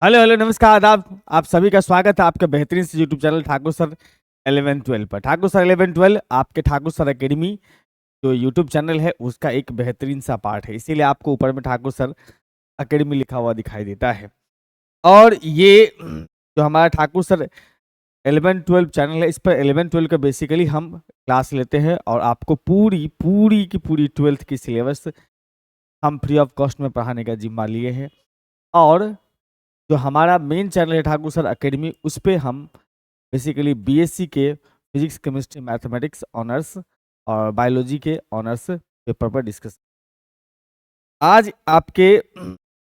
Hello hello नमस्कार आदाब। आप सभी का स्वागत है आपके बेहतरीन से यूट्यूब चैनल ठाकुर सर 11-12 पर। ठाकुर सर 11-12 आपके ठाकुर सर एकेडमी जो यूट्यूब चैनल है उसका एक बेहतरीन सा पार्ट है, इसीलिए आपको ऊपर में ठाकुर सर एकेडमी लिखा हुआ दिखाई देता है। और ये जो हमारा ठाकुर सर 11-12 चैनल है, इस पर 11-12 का बेसिकली हम क्लास लेते हैं और आपको पूरी पूरी की पूरी 12th की सिलेबस हम फ्री ऑफ कॉस्ट में पढ़ाने का जिम्मा लिए हैं। और जो हमारा मेन चैनल है ठाकुर सर एकेडमी, उस पे हम बेसिकली बीएससी के फिजिक्स केमिस्ट्री मैथमेटिक्स ऑनर्स और बायोलॉजी के ऑनर्स पेपर पर डिस्कस। आज आपके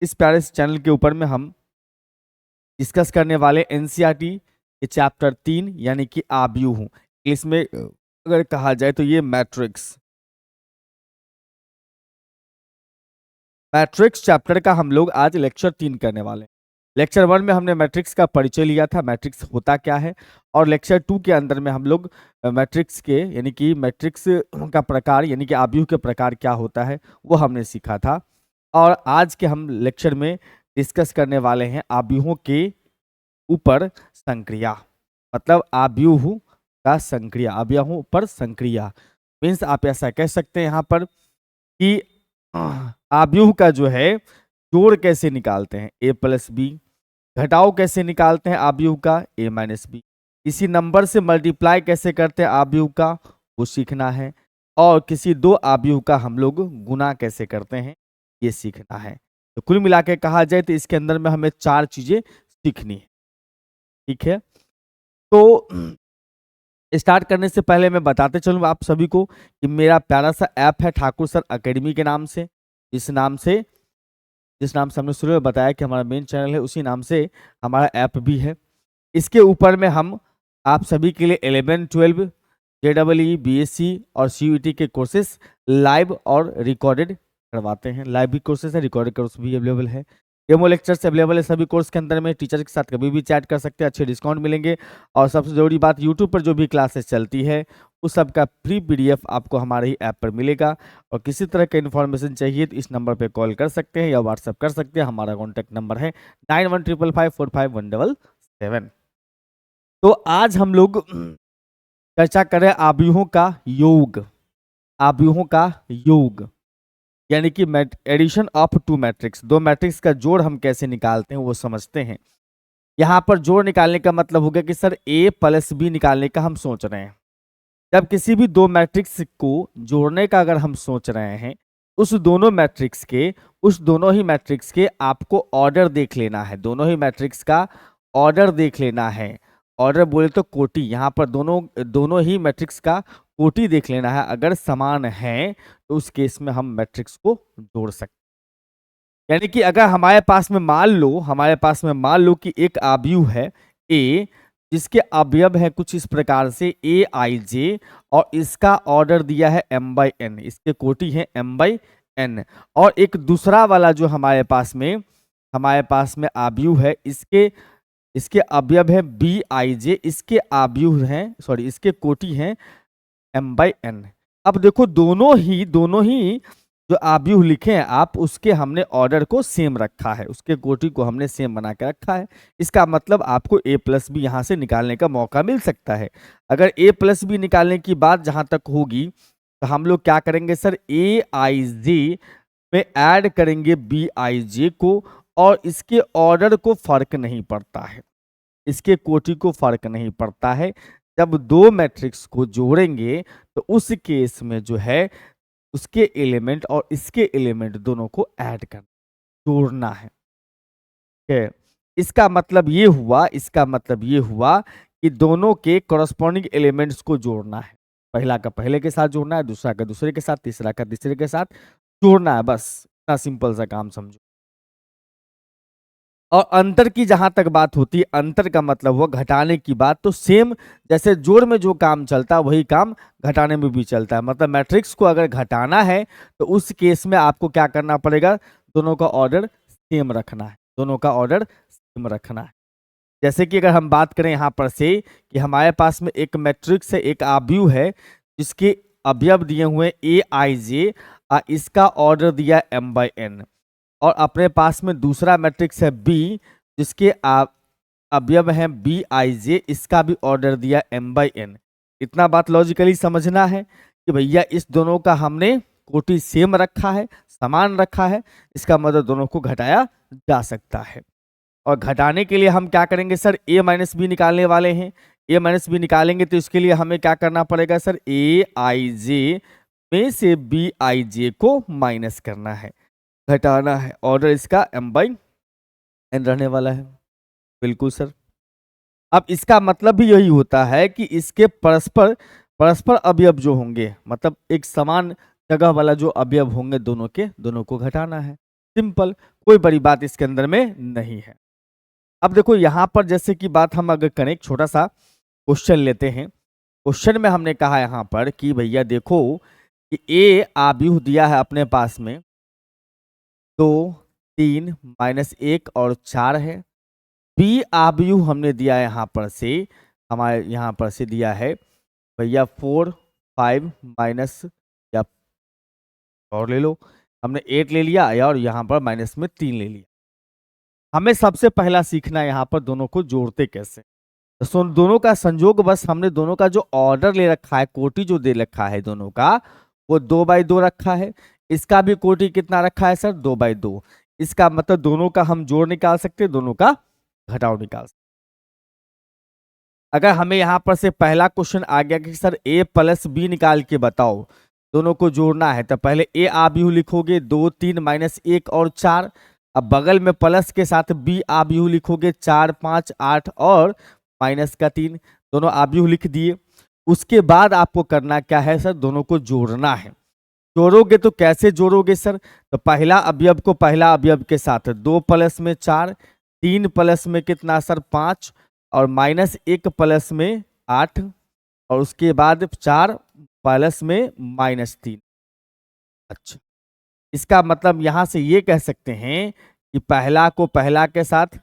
इस प्यारे चैनल के ऊपर में हम डिस्कस करने वाले एनसीईआरटी के चैप्टर 3 यानी कि आव्यूह। इसमें अगर कहा जाए तो ये मैट्रिक्स चैप्टर का हम लोग आज लेक्चर 3 करने वाले हैं। लेक्चर 1 में हमने मैट्रिक्स का परिचय लिया था, मैट्रिक्स होता क्या है, और लेक्चर 2 के अंदर में हम लोग मैट्रिक्स के यानी कि मैट्रिक्स का प्रकार यानी कि आव्यूह के प्रकार क्या होता है वो हमने सीखा था। और आज के हम लेक्चर में डिस्कस करने वाले हैं आव्यूहों के ऊपर संक्रिया, मतलब आव्यूह का संक्रिया, आव्यूहों पर संक्रिया मीन्स आप ऐसा कह सकते हैं यहाँ पर कि आव्यूह का जो है जोड़ कैसे निकालते हैं a+b, घटाव कैसे निकालते हैं आव्यूह का a-b, इसी नंबर से मल्टीप्लाई कैसे करते हैं आव्यूह का वो सीखना है, और किसी दो आव्यूह का हम लोग गुना कैसे करते हैं ये सीखना है। तो कुल मिला के कहा जाए तो इसके अंदर में हमें 4 चीजें सीखनी है। ठीक है, तो स्टार्ट करने से पहले मैं बताते चलूँ आप सभी को कि मेरा प्यारा सा ऐप है ठाकुर सर एकेडमी के नाम से। जिस नाम से हमने शुरू में बताया कि हमारा मेन चैनल है, उसी नाम से हमारा ऐप भी है। इसके ऊपर में हम आप सभी के लिए 11-12 JEE BSc और CUET के कोर्सेस लाइव और रिकॉर्डेड करवाते हैं। लाइव भी कोर्सेस है, रिकॉर्डेड कोर्स भी अवेलेबल है, डेमो लेक्चर्स अवेलेबल है सभी कोर्स के अंदर में। टीचर के साथ कभी भी चैट कर सकते हैं, अच्छे डिस्काउंट मिलेंगे। और सबसे जरूरी बात, यूट्यूब पर जो भी क्लासेस चलती है उस सब का फ्री PDF आपको हमारे ही ऐप पर मिलेगा। और किसी तरह का इन्फॉर्मेशन चाहिए तो इस नंबर पर कॉल कर सकते हैं या व्हाट्सअप कर सकते हैं। हमारा कॉन्टैक्ट नंबर है 9155545177। तो आज हम लोग चर्चा करें आव्यूहों का योग, आव्यूहों का योग यानी कि एडिशन ऑफ टू मैट्रिक्स, दो मैट्रिक्स का जोड़ हम कैसे निकालते हैं वो समझते हैं। यहाँ पर जोड़ निकालने का मतलब हो गया कि सर a+b निकालने का हम सोच रहे हैं। जब किसी भी दो मैट्रिक्स को जोड़ने का अगर हम सोच रहे हैं, उस दोनों ही मैट्रिक्स के आपको ऑर्डर देख लेना है, दोनों ही मैट्रिक्स का ऑर्डर देख लेना है। ऑर्डर बोले तो कोटि, यहाँ पर दोनों ही मैट्रिक्स का कोटि देख लेना है। अगर समान है तो उस केस में हम मैट्रिक्स को जोड़ सकते हैं। यानी कि अगर हमारे पास में मान लो कि एक आव्यूह है a, जिसके अवयव है कुछ इस प्रकार से aij, और इसका ऑर्डर दिया है m/n, इसके कोटि है m/n। और एक दूसरा वाला जो हमारे पास में आव्यूह है, इसके अवयव है bij, इसके आव्यूह हैं इसके कोटि हैं m/n। अब देखो दोनों ही जो आव्यूह लिखे हैं आप, उसके हमने ऑर्डर को सेम रखा है, उसके कोटि को हमने सेम बना के रखा है। इसका मतलब आपको a+b यहाँ से निकालने का मौका मिल सकता है। अगर a+b निकालने की बात जहां तक होगी तो हम लोग क्या करेंगे सर, aij में ऐड करेंगे bij को, और इसके ऑर्डर को फर्क नहीं पड़ता है, इसके कोटि को फर्क नहीं पड़ता है। जब दो मैट्रिक्स को जोड़ेंगे तो उस केस में जो है उसके एलिमेंट और इसके एलिमेंट दोनों को ऐड करना, जोड़ना है। इसका मतलब ये हुआ कि दोनों के कॉरस्पॉन्डिंग एलिमेंट्स को जोड़ना है। पहला का पहले के साथ जोड़ना है, दूसरा का दूसरे के साथ, तीसरा का तीसरे के साथ जोड़ना है, बस इतना सिंपल सा काम समझो। और अंतर की जहां तक बात होती है, अंतर का मतलब हुआ घटाने की बात, तो सेम जैसे जोड़ में जो काम चलता है वही काम घटाने में भी चलता है। मतलब मैट्रिक्स को अगर घटाना है तो उस केस में आपको क्या करना पड़ेगा, दोनों का ऑर्डर सेम रखना है, दोनों का ऑर्डर सेम रखना है। जैसे कि अगर हम बात करें यहाँ पर से कि हमारे पास में एक मैट्रिक्स है, एक आव्यूह है जिसके अवयव दिए हुए aij, इसका ऑर्डर दिया m/n, और अपने पास में दूसरा मैट्रिक्स है B जिसके अवयव हैं बी आई जे, इसका भी ऑर्डर दिया m बाई n। इतना बात लॉजिकली समझना है कि भैया इस दोनों का हमने कोटि सेम रखा है, समान रखा है, इसका मतलब दोनों को घटाया जा सकता है। और घटाने के लिए हम क्या करेंगे सर, a माइनस बी निकालने वाले हैं। a माइनस बी निकालेंगे तो इसके लिए हमें क्या करना पड़ेगा सर, a आई जे में से b आई जे को माइनस करना है, घटाना है। ऑर्डर इसका m बाई n रहने वाला है। बिल्कुल सर। अब इसका मतलब भी यही होता है कि इसके परस्पर परस्पर अवयव जो होंगे, मतलब एक समान जगह वाला जो अवयव होंगे दोनों के, दोनों को घटाना है। सिंपल, कोई बड़ी बात इसके अंदर में नहीं है। अब देखो यहां पर जैसे कि बात हम अगर करें, एक छोटा सा क्वेश्चन लेते हैं। क्वेश्चन में हमने कहा यहां पर कि भैया देखो कि ए आव्यूह दिया है अपने पास में 2, 3, -1 और 4 है। बी आव्यूह हमने दिया यहाँ पर से, हमारे यहाँ पर से दिया है भैया 4, 5 माइनस, या और ले लो, हमने 8 ले लिया और यहाँ पर माइनस में 3 ले लिया। हमें सबसे पहला सीखना है यहाँ पर दोनों को जोड़ते कैसे। तो दोनों का संयोग, बस हमने दोनों का जो ऑर्डर ले रखा है, कोटि जो दे रखा है दोनों का, वो 2/2 रखा है। इसका भी कोटि कितना रखा है सर, 2/2। इसका मतलब दोनों का हम जोड़ निकाल सकते हैं, दोनों का घटाव निकाल सकते। अगर हमें यहां पर से पहला क्वेश्चन आ गया कि सर a प्लस बी निकाल के बताओ, दोनों को जोड़ना है, तो पहले a आव्यूह लिखोगे 2, 3, -1 और 4। अब बगल में प्लस के साथ b आव्यूह लिखोगे 4, 5, 8 और -3, दोनों आव्यूह लिख दिए। उसके बाद आपको करना क्या है सर, दोनों को जोड़ना है। जोड़ोगे तो कैसे जोड़ोगे सर, तो पहला अवयव को पहला अवयव के साथ 2 प्लस में 4, 3 प्लस में कितना सर 5, और -1 प्लस में 8, और उसके बाद 4 प्लस में -3। अच्छा, इसका मतलब यहां से ये कह सकते हैं कि पहला को पहला के साथ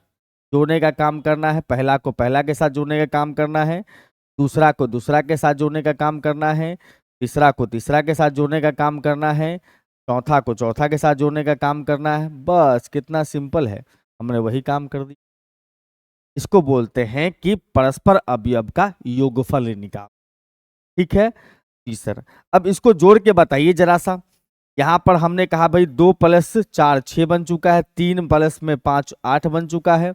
जोड़ने का काम करना है, पहला को पहला के साथ जोड़ने का काम करना है, दूसरा को दूसरा के साथ जोड़ने का काम करना है, तीसरा को तीसरा के साथ जोड़ने का काम करना है, चौथा को चौथा के साथ जोड़ने का काम करना है। बस कितना सिंपल है, हमने वही काम कर दिया। इसको बोलते हैं कि परस्पर अवयव का योगफल निकाल। ठीक है जी सर। अब इसको जोड़ के बताइए जरा सा। यहां पर हमने कहा भाई 2 + 4 6 बन चुका है, 3 + में 5 8 बन चुका है।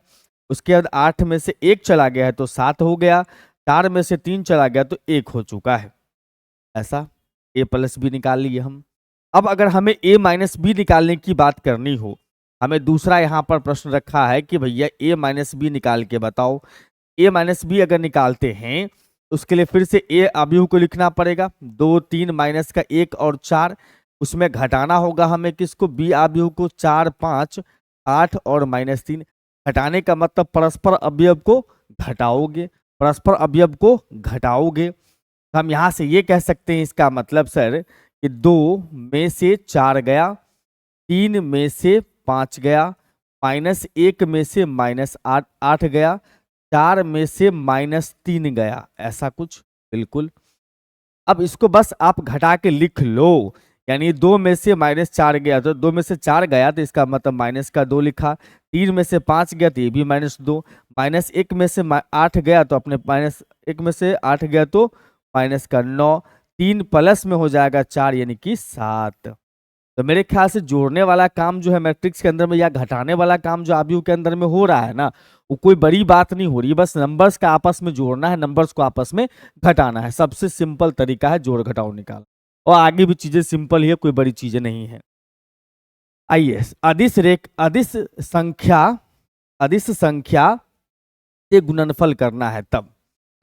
उसके बाद 8 में से 1 चला गया है तो 7 हो गया, 4 में से 3 चला गया तो 1 हो चुका है। ऐसा a प्लस बी निकाल लिए हम। अब अगर हमें a माइनस बी निकालने की बात करनी हो, हमें दूसरा यहाँ पर प्रश्न रखा है कि भैया a माइनस बी निकाल के बताओ। a माइनस बी अगर निकालते हैं तो उसके लिए फिर से a आव्यूह को लिखना पड़ेगा, 2, 3 माइनस का 1 और 4। उसमें घटाना होगा हमें किसको, b आव्यूह को, 4, 5, 8 और -3। घटाने का मतलब परस्पर अवयव को घटाओगे, परस्पर अवयव को घटाओगे। हम यहाँ से ये कह सकते हैं इसका मतलब सर कि 2 में से 4 गया, 3 में से 5 गया, -1 में से -8 गया, 4 में से -3 गया, ऐसा कुछ। बिल्कुल। अब इसको बस आप घटा के लिख लो, यानी 2 में से -4 गया तो 2 में से 4 गया तो इसका मतलब -2 लिखा, 3 में से 5 गया तो ये भी -2, -1 में से 8 गया तो अपने -1 में से 8 गया तो -9, 3 प्लस में हो जाएगा 4 यानी कि 7। तो मेरे ख्याल से जोड़ने वाला काम जो है मैट्रिक्स के अंदर में, या घटाने वाला काम जो आव्यूह के अंदर में हो रहा है ना, वो कोई बड़ी बात नहीं हो रही, बस नंबर्स का आपस में जोड़ना है, नंबर्स को आपस में घटाना है। सबसे सिंपल तरीका है जोड़ घटाओ निकाल, और आगे भी चीजें सिंपल ही है, कोई बड़ी चीजें नहीं है। आइए, अदिश संख्या से गुणनफल करना है, तब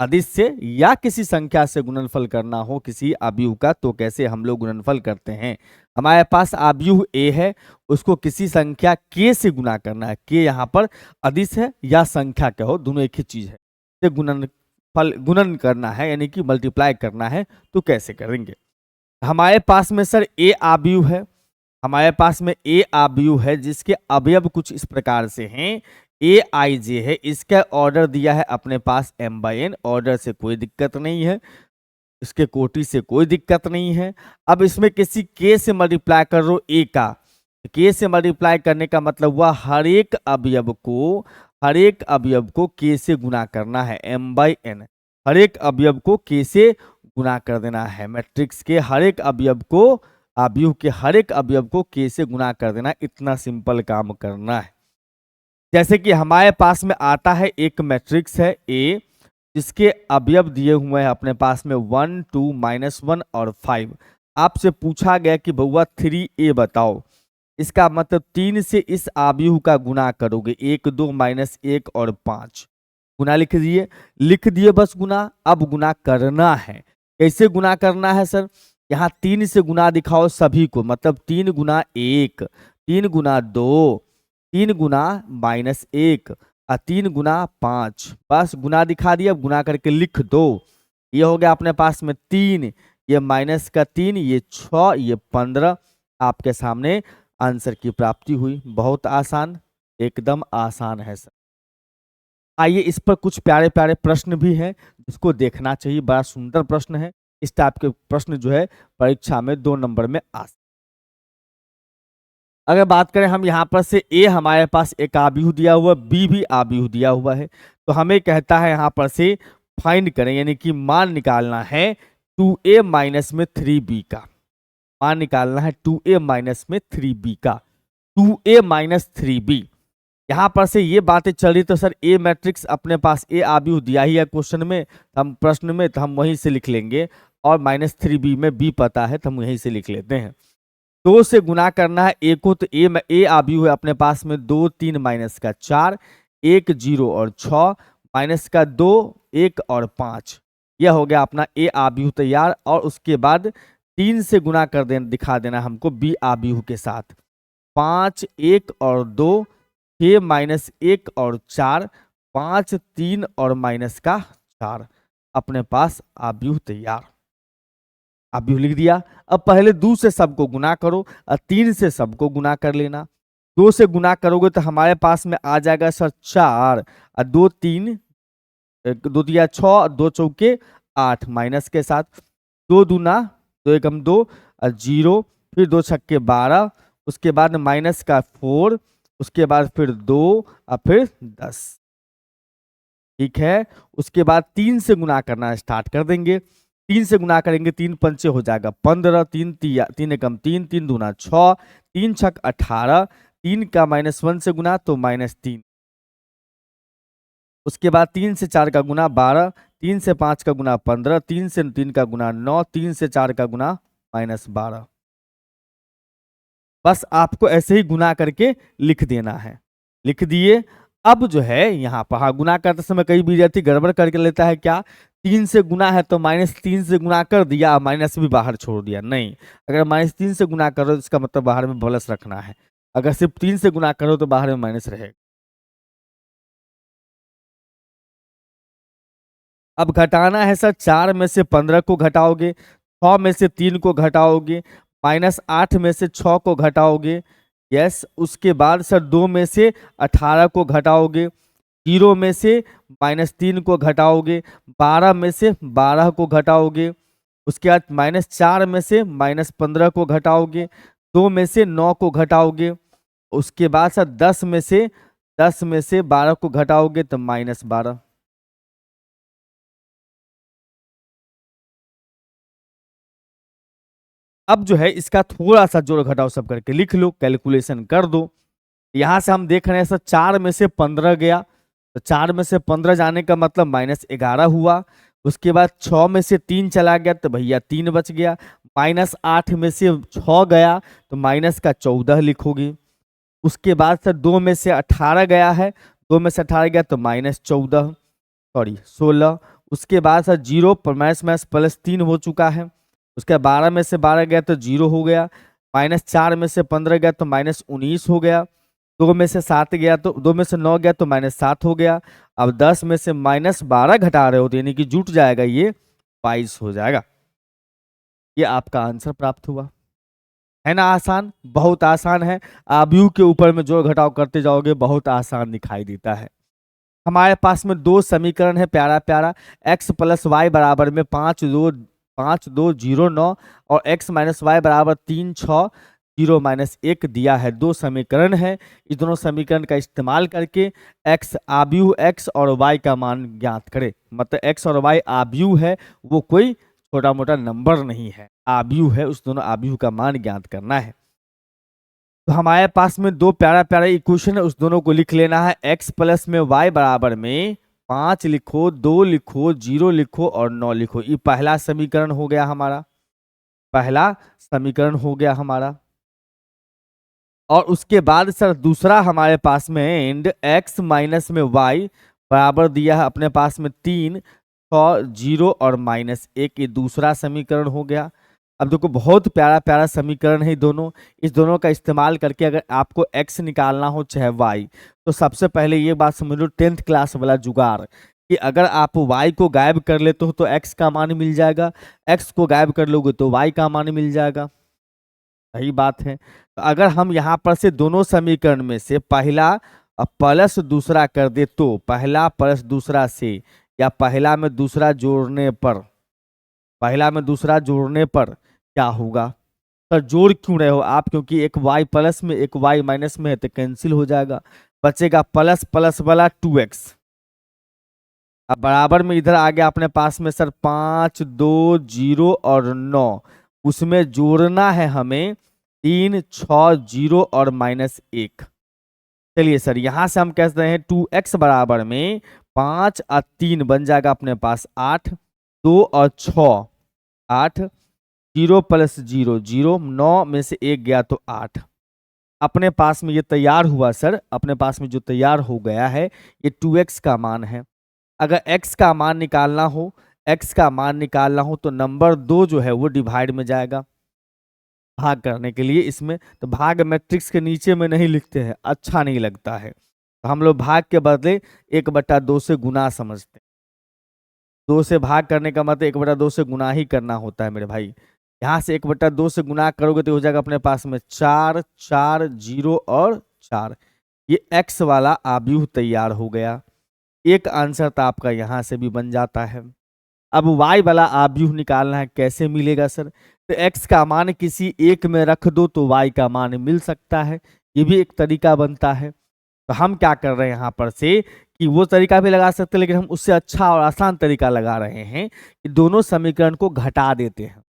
अदिश से या किसी संख्या से गुणनफल करना हो किसी आव्यूह का, तो कैसे हम लोग गुणनफल करते हैं। हमारे पास आव्यूह a है, उसको किसी संख्या k से गुणा करना है। k यहाँ पर अदिश है या संख्या का हो, दोनों एक ही चीज है। से गुणन करना है यानी कि मल्टीप्लाई करना है, तो कैसे करेंगे। हमारे पास में सर a आव्यूह है, हमारे पास में a आव्यूह है जिसके अवयव कुछ इस प्रकार से हैं। ए आई जे है, इसका ऑर्डर दिया है अपने पास m/n, ऑर्डर से कोई दिक्कत नहीं है, इसके कोटि से कोई दिक्कत नहीं है। अब इसमें किसी k से मल्टीप्लाई कर लो a का, k से मल्टीप्लाई करने का मतलब हुआ हर एक अवयव को हर एक अवयव को k से गुना करना है, m/n। हर एक अवयव को k से गुना कर देना है, मैट्रिक्स के हर एक अवयव को, अवयव के हर एक अवयव को k से गुना कर देना, इतना सिंपल काम करना है। जैसे कि हमारे पास में आता है एक मैट्रिक्स है A, जिसके अवयव दिए हुए हैं अपने पास में 1, 2, -1 और 5। आपसे पूछा गया कि बउआ 3A बताओ, इसका मतलब 3 से इस अवयव का गुना करोगे, 1, 2, -1 और 5। गुना लिख दिए बस गुना। अब गुना करना है, कैसे गुना करना है सर? यहाँ 3 से गुना दिखाओ सभी को, मतलब 3 गुना 1, 3 गुना 2, 3 गुना -1 और 3 गुना 5। बस गुना दिखा दिया, अब गुना करके लिख दो। ये हो गया अपने पास में 3, ये माइनस का 3, ये 6, ये 15। आपके सामने आंसर की प्राप्ति हुई। बहुत आसान, एकदम आसान है सर। आइए इस पर कुछ प्यारे प्यारे प्रश्न भी हैं जिसको देखना चाहिए, बड़ा सुंदर प्रश्न है। इस टाइप के प्रश्न जो है परीक्षा में 2 नंबर में आ। अगर बात करें हम यहाँ पर से A हमारे पास एक आव्यूह दिया हुआ, B भी आव्यूह दिया हुआ है, तो हमें कहता है यहाँ पर से फाइंड करें, यानी कि मान निकालना है 2A माइनस में 3B का। मान निकालना है 2A माइनस में 3B का, 2A माइनस 3B। यहाँ पर से ये बातें चल रही, तो सर A मैट्रिक्स अपने पास A आव्यूह दिया ही है क्वेश्चन में, हम प्रश्न में, तो हम वहीं से लिख लेंगे। और -3B में B पता है तो हम यहीं से लिख लेते हैं। 2 से गुना करना है A को, तो A आव्यूह है अपने पास में 2, 3 माइनस का 4, 1, 0 और 6, माइनस का 2, 1 और 5। यह हो गया अपना A आव्यूह तैयार। और उसके बाद 3 से गुना कर देना, दिखा देना हमको B आव्यूह के साथ। 5, 1 और 2, 6 माइनस 1 और 4, 5, 3 और माइनस का 4। अपने पास आव्यूह तैयार। आव्यूह लिख दिया। अब पहले 2 से सबको गुना करो और 3 से सबको गुना कर लेना। 2 से गुना करोगे तो हमारे पास में आ जाएगा सर 4 और 2 3, 2 दिया 6, 2 चौके 8 माइनस के साथ। 2 दूना 2 एकम 2 और 0, फिर 2 छक्के 12, उसके बाद माइनस का 4, उसके बाद फिर 2 और फिर 10। ठीक है, उसके बाद 3 से गुना करना स्टार्ट कर देंगे। 3 से गुना करेंगे, 3 पंचे हो जाएगा 15, 3 एकम 3, 3 दूना 6, 3 छक 18, 3 का -1 से गुना तो -3। उसके बाद 3 से 4 का गुना 12, 3 से 5 का गुना 15, 3 से 3 का गुना 9, 3 से 4 का गुना -12। बस आपको ऐसे ही गुना करके लिख देना है। लिख दिए। अब जो है यहाँ पर गुना करते समय कई विद्यार्थी गड़बड़ करके लेता है, क्या 3 से गुना है तो -3 से गुना कर दिया, माइनस भी बाहर छोड़ दिया। नहीं, अगर -3 से गुना करो तो इसका मतलब बाहर में प्लस रखना है, अगर सिर्फ 3 से गुना करो तो बाहर में माइनस रहेगा। अब घटाना है सर, 4 में से 15 को घटाओगे, 6 में से 3 को घटाओगे, -8 में से 6 को घटाओगे। यस, उसके बाद सर 2 में से 18 को घटाओगे, 0 में से -3 को घटाओगे, 12 में से 12 को घटाओगे, उसके बाद -4 में से -15 को घटाओगे, 2 में से 9 को घटाओगे, उसके बाद सर 10 में से 12 को घटाओगे तो -12। अब जो है इसका थोड़ा सा जोड़ घटाव सब करके लिख लो, कैलकुलेशन कर दो। यहां से हम देख रहे हैं सर 4 में से 15 गया, तो 4 में से 15 जाने का मतलब -11 हुआ। उसके बाद 6 में से 3 चला गया तो भैया 3 बच गया। -8 में से 6 गया तो माइनस का 14 लिखोगे। उसके बाद सर 2 में से 18 गया है, 2 में से 18 गया तो -14, सॉरी 16। उसके बाद सर 0 +3 हो चुका है। उसके 12 में से 12 गया तो 0 हो गया, -4 में से 15 गया तो -19 हो गया, 2 में से 7 गया तो 2 में से 9 गया तो -7 हो गया। अब 10 में से -12 घटा रहे हो तो यानी कि जुट जाएगा, ये 22 हो जाएगा। ये आपका आंसर प्राप्त हुआ। है ना आसान? बहुत आसान है। आव्यूह के ऊपर में जोड़ घटाव करते जाओगे बहुत आसान दिखाई देता है। हमारे पास में 2 समीकरण है प्यारा प्यारा, x + y बराबर में 5 2 0 9 और x - y बराबर 3 6। 0 माइनस 1 दिया है। दो समीकरण है, इस दोनों समीकरण का इस्तेमाल करके x आव्यूह x और y का मान ज्ञात करें। मतलब x और y आव्यूह है, वो कोई छोटा मोटा नंबर नहीं है, आव्यूह है, उस दोनों आव्यूह का मान ज्ञात करना है। तो हमारे पास में दो प्यारा प्यारा इक्वेशन है, उस दोनों को लिख लेना है। x प्लस में y बराबर में 5 लिखो, 2 लिखो, 0 लिखो और 9 लिखो। ये पहला समीकरण हो गया हमारा, पहला समीकरण हो गया हमारा। और उसके बाद सर दूसरा हमारे पास में एंड x माइनस में y बराबर दिया है अपने पास में 3, 6, 0 और -1, ये दूसरा समीकरण हो गया। अब देखो बहुत प्यारा प्यारा समीकरण है दोनों, इस दोनों का इस्तेमाल करके अगर आपको x निकालना हो चाहे y, तो सबसे पहले ये बात समझ लो 10th क्लास वाला जुगाड़ कि अगर आप y को गायब कर लेते हो तो x का मान मिल जाएगा, x को गायब कर लोगे तो y का मान मिल जाएगा। सही बात है। तो अगर हम यहाँ पर से दोनों समीकरण में से पहला प्लस दूसरा कर दे तो पहला प्लस दूसरा से, या पहला में दूसरा जोड़ने पर, पहला में दूसरा जोड़ने पर क्या होगा? सर जोड़ क्यों रहे हो आप? क्योंकि एक y प्लस में एक y माइनस में है तो कैंसिल हो जाएगा, बचेगा प्लस प्लस वाला 2x। अब बराबर में इधर आ गया अपने पास में सर 5, 2, 0 और 9, उसमें जोड़ना है हमें 3, 6, 0 और -1। चलिए सर यहाँ से हम कह रहे हैं 2x बराबर में 5 और 3 बन जाएगा अपने पास 8, 2 और 6 8, 0 प्लस 0 0, 9 में से 1 गया तो 8। अपने पास में ये तैयार हुआ सर, अपने पास में जो तैयार हो गया है ये 2x का मान है। अगर x का मान निकालना हो, x का मान निकालना हो तो नंबर 2 जो है वो डिवाइड में जाएगा भाग करने के लिए। इसमें तो भाग मैट्रिक्स के नीचे में नहीं लिखते हैं, अच्छा नहीं लगता है, तो हम लोग भाग के बदले 1/2 से गुना समझते हैं। 2 से भाग करने का मतलब 1/2 से गुना ही करना होता है मेरे भाई। यहाँ से 1/2 से गुना करोगे तो हो जाएगा अपने पास में 4, 4, 0 और 4। ये x वाला आव्यूह तैयार हो गया। एक आंसर तो आपका यहाँ से भी बन जाता है। अब y वाला आव्यूह निकालना है, कैसे मिलेगा सर? तो x का मान किसी एक में रख दो तो y का मान मिल सकता है, ये भी एक तरीका बनता है। तो हम क्या कर रहे हैं यहाँ पर से कि वो तरीका भी लगा सकते हैं, लेकिन हम उससे अच्छा और आसान तरीका लगा रहे हैं कि दोनों समीकरण को घटा देते हैं।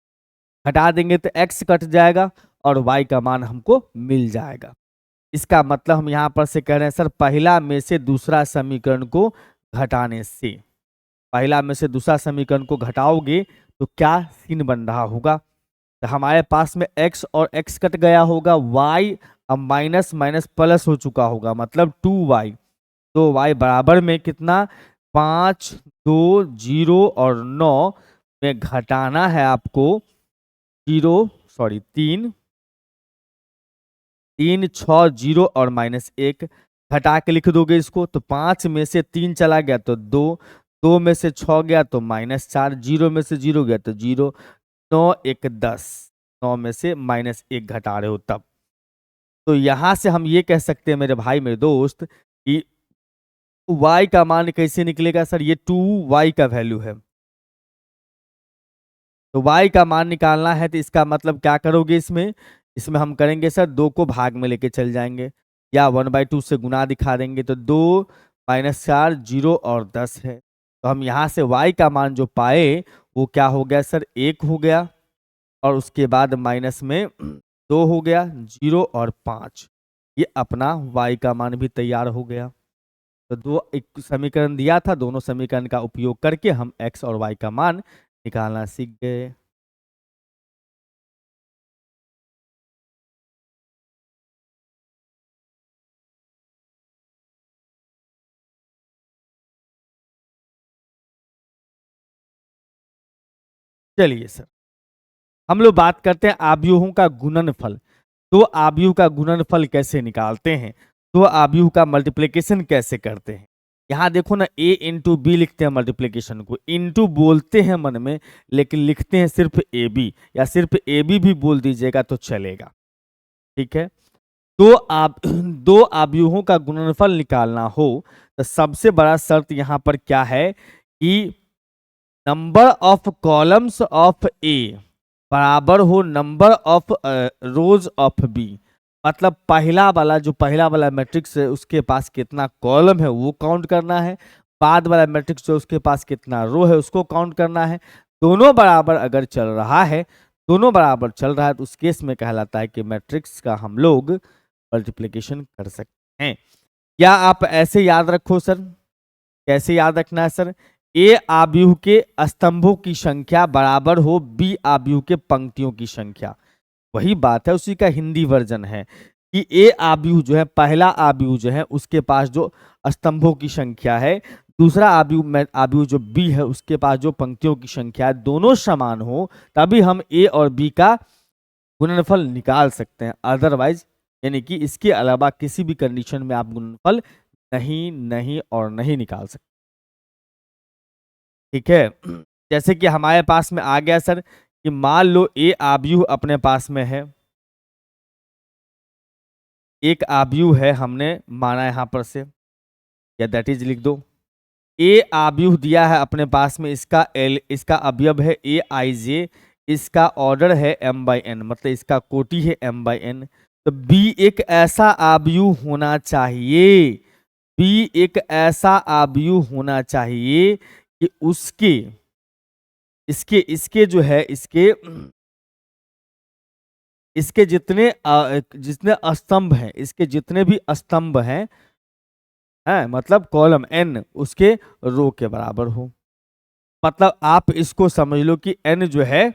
घटा देंगे तो x कट जाएगा और y का मान हमको मिल जाएगा। इसका मतलब हम यहाँ पर से कह रहे हैं सर पहला में से दूसरा समीकरण को घटाने से, पहला में से दूसरा समीकरण को घटाओगे तो क्या सीन बन रहा होगा? तो हमारे पास में x और x कट गया होगा, y अब माइनस माइनस प्लस हो चुका होगा, मतलब 2y। तो y बराबर में कितना? 5, 2, 0 और 9 में घटाना है आपको 3, 6, 0 और -1। घटा के लिख दोगे इसको तो 5 में से 3 चला गया तो 2, 2 में से 6 गया तो -4, 0 में से 0 गया तो 0, 9, 1, 10, 9 में से -1 घटा रहे हो तब। तो यहां से हम ये कह सकते हैं मेरे भाई मेरे दोस्त कि y का मान कैसे निकलेगा सर? ये 2y का वैल्यू है, तो y का मान निकालना है तो इसका मतलब क्या करोगे? इसमें इसमें हम करेंगे सर 2 को भाग में लेके चल जाएंगे या 1/2 से गुना दिखा देंगे, तो 2, -4, 0 और 10 है। तो हम यहाँ से y का मान जो पाए वो क्या हो गया सर? 1 हो गया, और उसके बाद माइनस में 2 हो गया, 0 और 5। ये अपना y का मान भी तैयार हो गया। तो दो एक समीकरण दिया था, दोनों समीकरण का उपयोग करके हम x और y का मान निकालना सीख गए। चलिए सर हम लोग बात करते हैं आव्यूहों का गुणनफल। तो आव्यूह का गुणनफल कैसे निकालते हैं, तो आव्यूह का मल्टीप्लिकेशन कैसे करते हैं? यहाँ देखो ना, a इंटू बी लिखते हैं मल्टीप्लिकेशन को, इंटू बोलते हैं मन में लेकिन लिखते हैं सिर्फ ए बी, या सिर्फ ए बी भी बोल दीजिएगा तो चलेगा, ठीक है। तो आप दो आव्यूहों का गुणनफल निकालना हो तो सबसे बड़ा शर्त यहाँ पर क्या है कि number of columns of A बराबर हो number of rows of B, मतलब पहला वाला मैट्रिक्स है उसके पास कितना कॉलम है वो काउंट करना है, बाद वाला मैट्रिक्स जो उसके पास कितना रो है उसको काउंट करना है। दोनों बराबर अगर चल रहा है, दोनों बराबर चल रहा है तो उस केस में कहलाता है कि मैट्रिक्स का हम लोग मल्टीप्लिकेशन कर सकते हैं। या आप ऐसे याद रखो सर, कैसे याद रखना है सर, ए आव्यूह के स्तंभों की संख्या बराबर हो बी आव्यूह के पंक्तियों की संख्या। वही बात है, उसी का हिंदी वर्जन है कि ए आव्यूह जो है, पहला आव्यूह जो है उसके पास जो स्तंभों की संख्या है, दूसरा आव्यूह जो बी है उसके पास जो पंक्तियों की संख्या है, दोनों समान हो तभी हम ए और बी का गुणनफल निकाल सकते हैं। अदरवाइज यानी कि इसके अलावा किसी भी कंडीशन में आप गुणनफल नहीं नहीं और नहीं निकाल सकते। ठीक है, जैसे कि हमारे पास में आ गया सर कि मान लो ए आव्यूह अपने पास में है, एक आव्यूह है हमने माना यहां पर से, या दैट इज लिख दो ए आव्यूह दिया है अपने पास में, इसका एल, इसका अवयव है ए आई जे, इसका ऑर्डर है एम बाई एन, मतलब इसका कोटि है एम बाई एन। तो बी एक ऐसा आव्यूह होना चाहिए, बी एक ऐसा आव्यूह होना चाहिए कि उसके इसके इसके जो है इसके जितने स्तंभ हैं, इसके जितने भी स्तंभ हैं मतलब कॉलम एन उसके रो के बराबर हो। मतलब आप इसको समझ लो कि एन जो है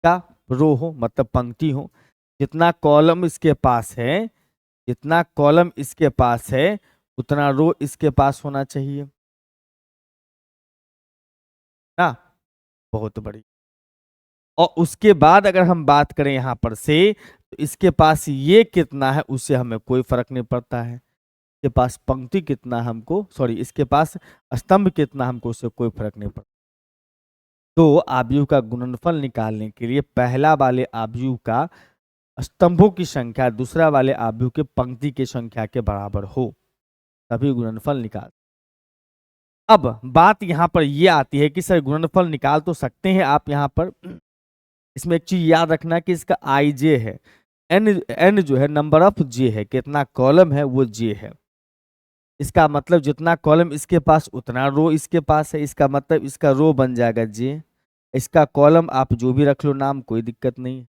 का रो हो, मतलब पंक्ति हो, जितना कॉलम इसके पास है, जितना कॉलम इसके पास है उतना रो इसके पास होना चाहिए ना। बहुत बड़ी। और उसके बाद अगर हम बात करें यहां पर से, तो इसके पास ये कितना है उससे हमें कोई फर्क नहीं पड़ता है, इसके पास पंक्ति कितना हमको, सॉरी इसके पास स्तंभ कितना हमको उससे कोई फर्क नहीं पड़ता। तो आव्यूह का गुणनफल निकालने के लिए पहला वाले आव्यूह का स्तंभों की संख्या दूसरा वाले आव्यूह के पंक्ति की संख्या के बराबर हो तभी गुणनफल निकाल। अब बात यहां पर यह आती है कि सर गुणनफल निकाल तो सकते हैं आप यहां पर, इसमें एक चीज याद रखना कि इसका आई जे है, एन एन जो है नंबर ऑफ जे है, कितना कॉलम है वो जे है। इसका मतलब जितना कॉलम इसके पास उतना रो इसके पास है, इसका मतलब इसका रो बन जाएगा जे, इसका कॉलम आप जो भी रख लो नाम, कोई दिक्कत नहीं।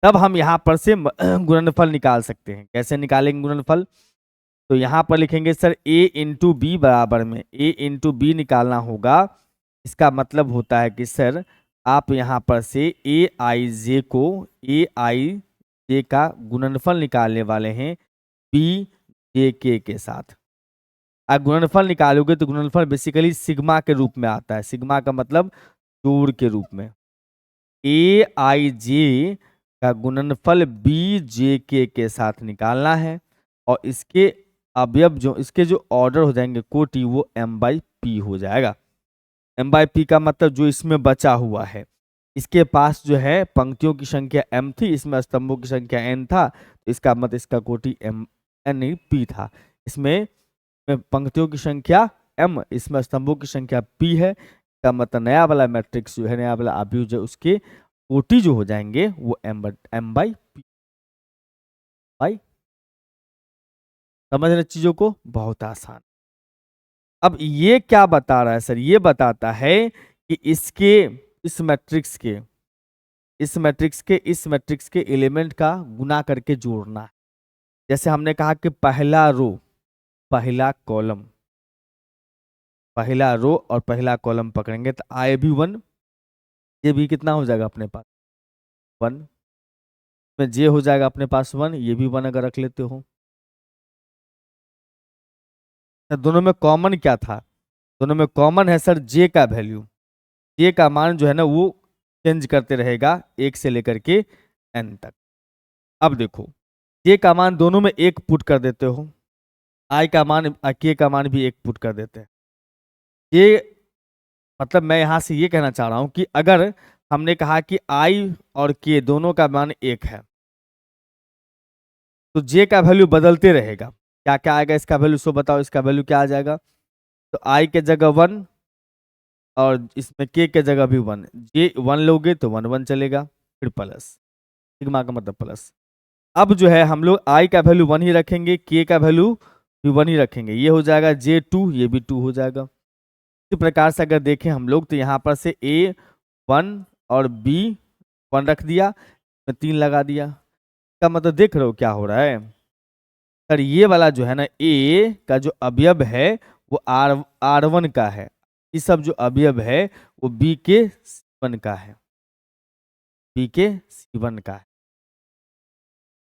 तब हम यहां पर से गुणनफल निकाल सकते हैं। कैसे निकालेंगे गुणनफल, तो यहां पर लिखेंगे सर ए इंटू बी बराबर में ए इंटू बी निकालना होगा। इसका मतलब होता है कि सर आप यहां पर से ए आई जे को, ए आई जे का गुणनफल निकालने वाले हैं बी जे के साथ। आप गुणनफल निकालोगे तो गुणनफल बेसिकली सिग्मा के रूप में आता है, सिग्मा का मतलब जोड़ के रूप में। ए आई जे का गुणनफल बी जे के साथ निकालना है और इसके अवयव जो इसके जो ऑर्डर हो जाएंगे कोटि वो एम बाई पी हो जाएगा। एम बाई पी का मतलब जो इसमें बचा हुआ है, इसके पास जो है पंक्तियों की संख्या एम थी, इसमें स्तंभों की संख्या एन था, तो इसका मतलब इसका कोटि एम एन पी था। इसमें पंक्तियों की संख्या एम, इसमें स्तंभों की संख्या पी है, का मतलब नया वाला मैट्रिक्स जो है, नया वाला आव्यूह जो उसके कोटि जो हो जाएंगे वो एम बाई पी। भाई समझ रहे चीजों को, बहुत आसान। अब ये क्या बता रहा है सर, ये बताता है कि इसके इस मैट्रिक्स के इस मैट्रिक्स के एलिमेंट का गुना करके जोड़ना है। जैसे हमने कहा कि पहला रो पहला रो और पहला कॉलम पकड़ेंगे तो आई भी 1, ये भी कितना हो जाएगा अपने पास 1, में जे हो जाएगा अपने पास 1, ये भी 1 अगर रख लेते हो। तो दोनों में कॉमन क्या था, दोनों में कॉमन है सर जे का वैल्यू, जे का मान जो है ना वो चेंज करते रहेगा 1 से लेकर के n तक। अब देखो जे का मान दोनों में 1 पुट कर देते हो, आई का मान के का मान भी 1 पुट कर देते हैं। ये मतलब मैं यहां से ये कहना चाह रहा हूं कि अगर हमने कहा कि आई और के दोनों का मान 1 है तो जे का वैल्यू बदलते रहेगा। क्या क्या आएगा इसका वैल्यू, सो बताओ इसका वैल्यू क्या आ जाएगा। तो आई के जगह 1, और इसमें के जगह भी 1, जे 1 लोगे तो 1 1 चलेगा, फिर प्लस, सिग्मा का मतलब प्लस। अब जो है हम लोग आई का वैल्यू 1 ही रखेंगे, के का वैल्यू भी 1 ही रखेंगे, ये हो जाएगा J2, ये भी 2 हो जाएगा। इसी प्रकार से अगर देखें हम लोग तो यहाँ पर से A1 और B1 रख दिया, 3 लगा दिया। इसका मतलब देख रहे हो क्या हो रहा है सर, ये वाला जो है ना A का जो अवयव है वो R1 का है, ये सब जो अवयव है वो B के C1 का है, B के C1 का है।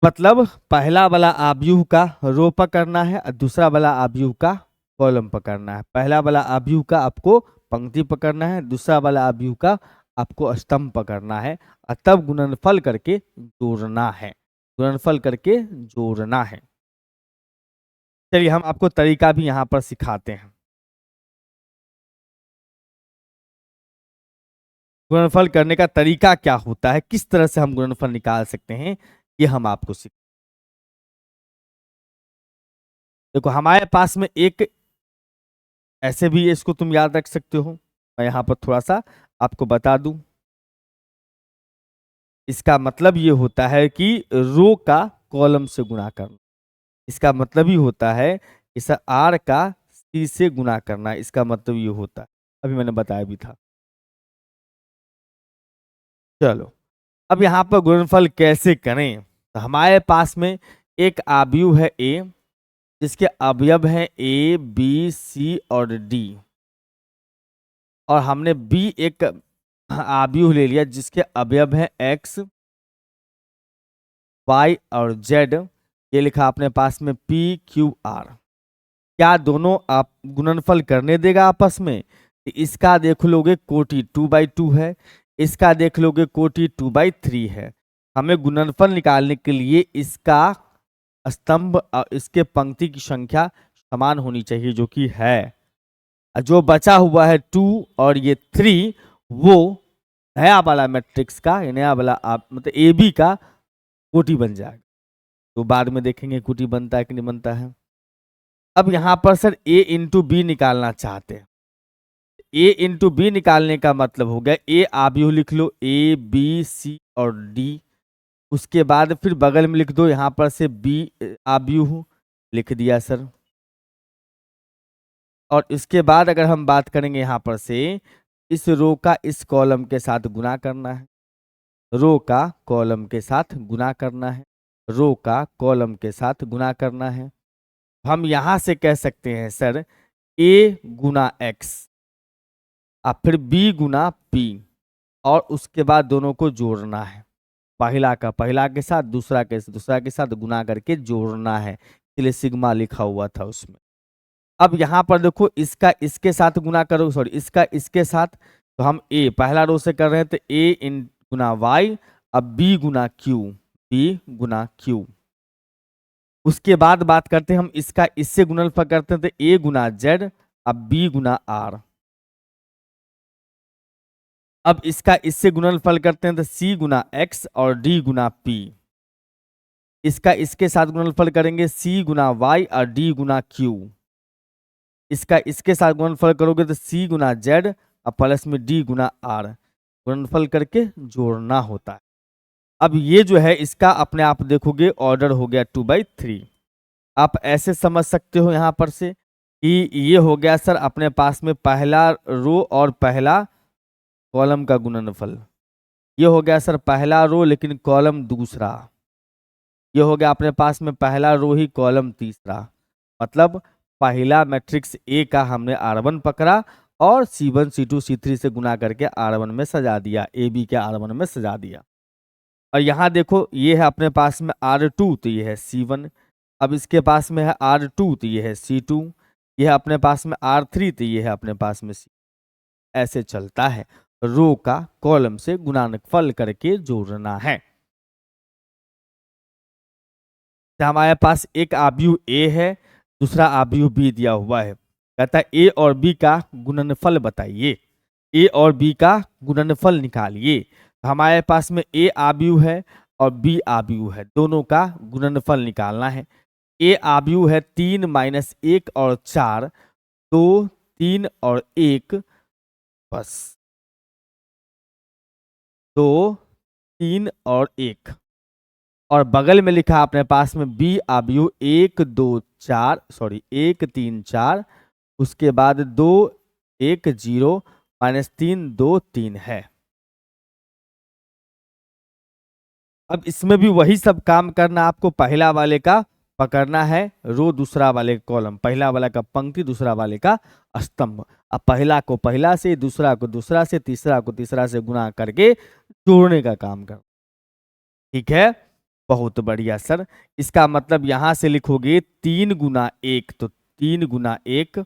मतलब पहला वाला आव्यूह का रो पकड़ना है और दूसरा वाला आव्यूह का कॉलम पकड़ना है। पहला वाला आव्यूह का आपको पंक्ति पकड़ना है, दूसरा वाला आव्यूह का आपको स्तंभ पकड़ना है और तब गुणनफल करके जोड़ना है, गुणनफल करके जोड़ना है। चलिए हम आपको तरीका भी यहाँ पर सिखाते हैं। गुणनफल करने का तरीका क्या होता है, किस तरह से हम गुणनफल निकाल सकते हैं, ये हम आपको सिखा। देखो हमारे पास में एक, ऐसे भी इसको तुम याद रख सकते हो, मैं यहाँ पर थोड़ा सा आपको बता दूं। इसका मतलब ये होता है कि रो का कॉलम से गुणा करना, इसका मतलब ही होता है इस आर का सी से गुणा करना, इसका मतलब ये होता है, अभी मैंने बताया भी था। चलो अब यहाँ पर गुणनफल कैसे करें, तो हमारे पास में एक आव्यूह है ए, जिसके अवयव हैं ए बी सी और डी, और हमने बी एक आव्यूह ले लिया जिसके अवयव हैं एक्स वाई और जेड, ये लिखा अपने पास में पी क्यू आर। क्या दोनों आप गुणनफल करने देगा आपस में, इसका देख लोगे कोटि 2/2 है, इसका देख लोगे कोटि 2/3 है। हमें गुणनफल निकालने के लिए इसका स्तंभ और इसके पंक्ति की संख्या समान होनी चाहिए, जो कि है। जो बचा हुआ है 2 और ये 3, वो नया वाला मैट्रिक्स का, नया वाला आप मतलब ए बी का कोटि बन जाएगा। तो बाद में देखेंगे कोटि बनता है कि नहीं बनता है। अब यहाँ पर सर ए इंटू बी निकालना चाहते हैं, ए इंटू बी निकालने का मतलब हो गया ए आव्यूह लिख लो ए बी सी और डी, उसके बाद फिर बगल में लिख दो यहाँ पर से बी आव्यूह लिख दिया सर। और इसके बाद अगर हम बात करेंगे यहाँ पर से इस रो का इस कॉलम के साथ गुना करना है, रो का कॉलम के साथ गुना करना है, रो का कॉलम के साथ गुना करना है। हम यहां से कह सकते हैं सर ए गुना एक्स और फिर बी गुना पी, और उसके बाद दोनों को जोड़ना है, पहला का पहला के साथ दूसरा के साथ गुना करके जोड़ना है, इसलिए सिग्मा लिखा हुआ था उसमें। अब यहाँ पर देखो इसका इसके साथ गुना करो, सॉरी इसका इसके साथ, तो हम ए पहला रो से कर रहे हैं तो ए इन गुना वाई, अब बी गुना क्यू, बी गुना क्यू। उसके बाद बात करते हैं हम इसका इससे गुणनफल करते हैं तो ए गुना जेड, अब बी गुना आर। अब इसका इससे गुणनफल करते हैं तो सी गुना एक्स और डी गुना पी। इसका इसके साथ गुणनफल करेंगे सी गुना वाई और डी गुना क्यू। इसका इसके साथ गुणनफल करोगे तो सी गुना जेड और प्लस में डी गुना आर, गुणनफल करके जोड़ना होता है। अब ये जो है इसका अपने आप देखोगे ऑर्डर हो गया 2/3। आप ऐसे समझ सकते हो यहाँ पर से कि ये हो गया सर अपने पास में पहला रो और पहला कॉलम का गुणनफल, ये हो गया सर पहला रो लेकिन कॉलम दूसरा, ये हो गया अपने पास में पहला रो ही कॉलम तीसरा। मतलब पहला मैट्रिक्स ए का हमने R1 पकड़ा और C1 C2 C3 से गुना करके R1 में सजा दिया, ए बी के R1 में सजा दिया। और यहाँ देखो ये है अपने पास में R2 तो ये है C1, अब इसके पास में है R2 तो ये है C2, ये है अपने पास में R3 तो ये है अपने पास में C। ऐसे चलता है, रो का कॉलम से गुणनफल करके जोड़ना है। हमारे पास एक आव्यूह ए है, दूसरा आव्यूह बी दिया हुआ है, कहता है ए और बी का गुणनफल बताइए, ए और बी का गुणनफल निकालिए। हमारे पास में ए आव्यूह है और बी आव्यूह है, दोनों का गुणनफल निकालना है। ए आव्यूह है 3 - 1 और 4, 2 3 और 1, बस 2 3 और 1, और बगल में लिखा अपने पास में बी अवयु 1 2 4, सॉरी 1 3 4, उसके बाद 2 1 0 -3 2 3 है। अब इसमें भी वही सब काम करना, आपको पहला वाले का पकड़ना है रो, दूसरा वाले कॉलम, पहला वाला का पंक्ति, दूसरा वाले का स्तंभ। अब पहला को पहला से, दूसरा को दूसरा से, तीसरा को तीसरा से गुणा करके जोड़ने का काम कर। ठीक है, बहुत बढ़िया सर। इसका मतलब यहां से लिखोगे 3 गुना 1, तो 3 गुना 1,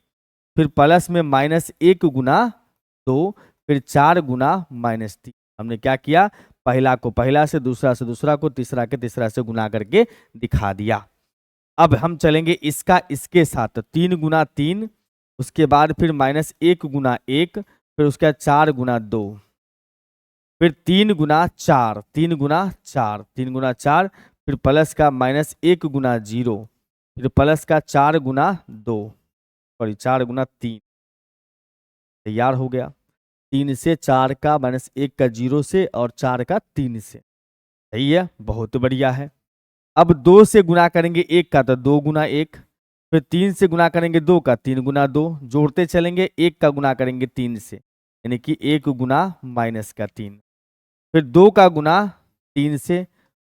फिर प्लस में -1 गुना 2, फिर 4 गुना -3। हमने क्या किया, पहला को पहला से, दूसरा से दूसरा को, तीसरा के तीसरा से गुना करके दिखा दिया। अब हम चलेंगे इसका इसके साथ, 3 गुना 3, उसके बाद फिर -1 गुना 1, फिर उसके बाद 4 गुना 2, फिर 3 गुना 4, 3 गुना 4, 3 गुना 4, फिर प्लस का -1 गुना 0, फिर प्लस का 4 गुना 2, सॉरी 4 गुना 3। तैयार हो गया। 3 से 4 का, -1 का 0 से, और 4 का 3 से। सही है, बहुत बढ़िया है। अब 2 से गुना करेंगे 1 का, तो 2 गुना 1, फिर 3 से गुना करेंगे 2 का, 3 गुना 2, जोड़ते चलेंगे, 1 का गुना करेंगे 3 से, यानी कि 1 गुना -3, फिर 2 का गुना 3 से,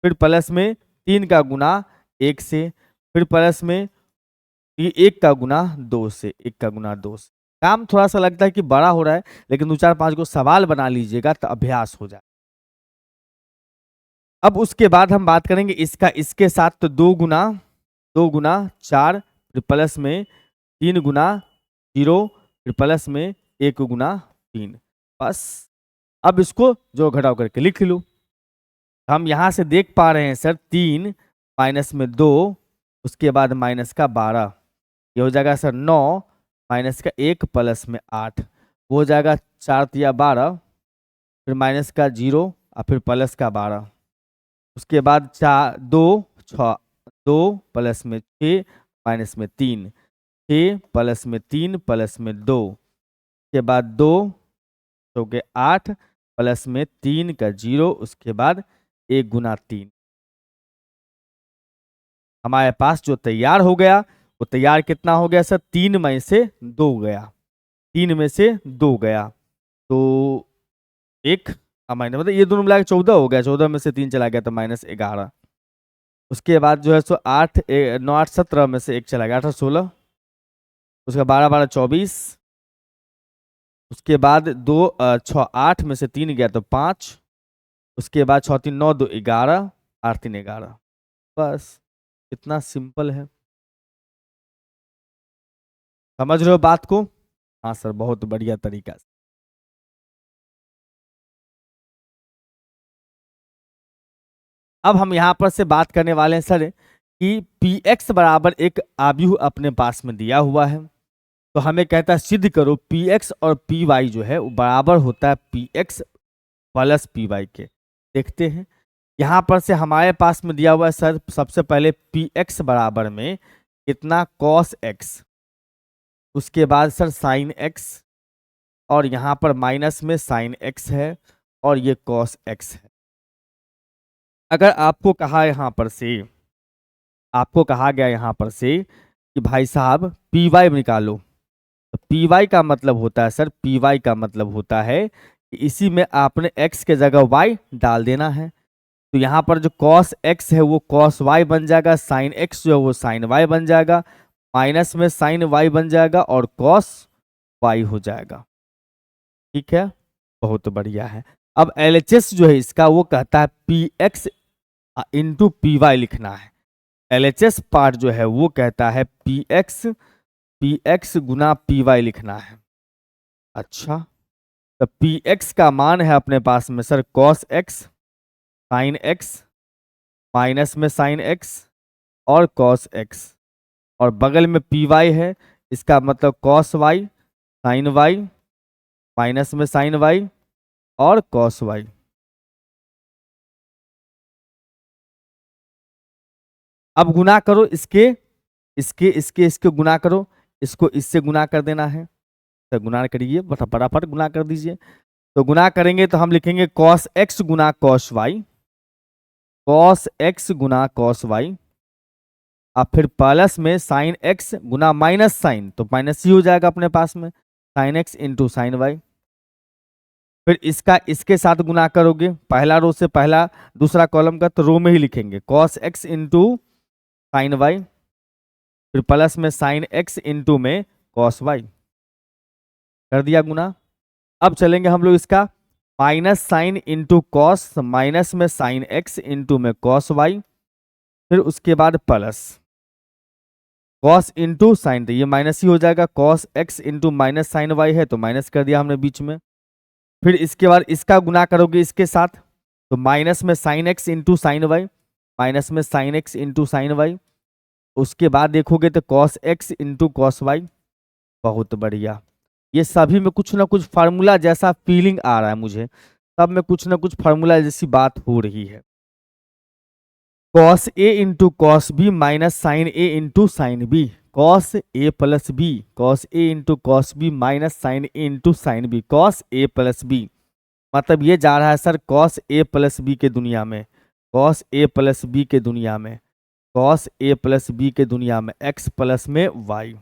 फिर प्लस में 3 का गुना 1 से, फिर प्लस में 1 का गुना 2 से, 1 का गुना 2 से। काम थोड़ा सा लगता है कि बड़ा हो रहा है, लेकिन 2 4 5 को सवाल बना लीजिएगा तो अभ्यास हो जाए। अब उसके बाद हम बात करेंगे इसका इसके साथ, तो 2 गुना 4, फिर प्लस में 3 गुना 0, फिर प्लस में 1 गुना 3। बस अब इसको जो घटाव करके लिख लो। हम यहां से देख पा रहे हैं सर, 3 माइनस में 2, उसके बाद माइनस का 12, ये हो जाएगा सर 9, माइनस का 1 प्लस में 8, वो हो जाएगा 4 तिया 12, फिर माइनस का 0 और फिर प्लस का 12, उसके बाद 4 2 6, 2 प्लस में 6 माइनस में 3, 6 प्लस में 3 प्लस में 2, उसके बाद 2 हो गए 8, प्लस में 3 का 0, उसके बाद 1 गुना 3। हमारे पास जो तैयार हो गया, वो तैयार कितना हो गया सर, 3 में से 2 गया, 3 में से 2 गया, तो 1 माइनस, मतलब ये दोनों मिला के 14 हो गया, 14 में से 3 चला गया तो -11। उसके बाद जो है सो 8 9 8 17 में से 1 चला गया, 8 16, उसके 12 12 24, उसके बाद 2 6 8 में से 3 गया तो 5, उसके बाद 6 3 9 2 11, 8 3 11। बस इतना सिंपल है। समझ रहे हो बात को? हाँ सर, बहुत बढ़िया तरीका से। अब हम यहाँ पर से बात करने वाले हैं सर कि px बराबर एक आव्यूह अपने पास में दिया हुआ है, तो हमें कहता है सिद्ध करो px और py जो है वो बराबर होता है px प्लस py के। देखते हैं, यहाँ पर से हमारे पास में दिया हुआ है सर, सबसे पहले px बराबर में कितना cos x, उसके बाद सर sin x, और यहाँ पर माइनस में sin x है, और ये cos x है। अगर आपको कहा यहाँ पर से, आपको कहा गया यहाँ पर से कि भाई साहब पी वाई निकालो, तो पी वाई का मतलब होता है सर, पी वाई का मतलब होता है कि इसी में आपने x के जगह y डाल देना है। तो यहाँ पर जो cos x है वो cos y बन जाएगा, sin x जो है वो sin y बन जाएगा, माइनस में sin y बन जाएगा, और cos y हो जाएगा। ठीक है, बहुत बढ़िया है। अब LHS जो है इसका, वो कहता है px इंटू पी वाई लिखना है। LHS पार्ट जो है वो कहता है px गुना पी वाई लिखना है। अच्छा, तो px का मान है अपने पास में sir cos x, sin x, minus में sin x, और cos x, और बगल में पी वाई है, इसका मतलब cos y, sin y, minus में sin y, और cos y। अब गुना करो इसके इसके गुना करो, इसको इससे गुना कर देना है। तो गुना करिए, फटाफट गुना कर दीजिए। तो गुना करेंगे तो हम लिखेंगे cos x गुना cos y, cos x गुना cos y, अब फिर प्लस में साइन x गुना माइनस साइन, तो माइनस ही हो जाएगा अपने पास में, sine x into sine Y. फिर इसका इसके साथ गुना करोगे, पहला रो से पहला दूसरा कॉलम का, तो रो में ही लिखेंगे cos x into sine Y, फिर प्लस में साइन x इंटू में cos y, कर दिया गुना। अब चलेंगे हम लोग इसका minus sine into cos, minus में साइन x इंटू में cos y, फिर उसके बाद प्लस cos इंटू साइन, तो ये माइनस ही हो जाएगा, cos x into minus sine Y है तो माइनस कर दिया हमने बीच में। फिर इसके बाद इसका गुना करोगे इसके साथ, तो माइनस में sine x into sine y, minus में sine x into sine y, उसके बाद देखोगे तो cos x into cos y. बहुत बढ़िया, ये सभी में कुछ ना कुछ फार्मूला जैसा फीलिंग आ रहा है मुझे, सब में कुछ ना कुछ फार्मूला जैसी बात हो रही है। cos a into cos B minus sine a into sine B, cos a plus B, cos a into cos B minus sine a into sine B, cos a plus B, मतलब ये जा रहा है sir cos a plus B के दुनिया में, cos a plus B के दुनिया में, cos a प्लस बी के दुनिया में x प्लस में y।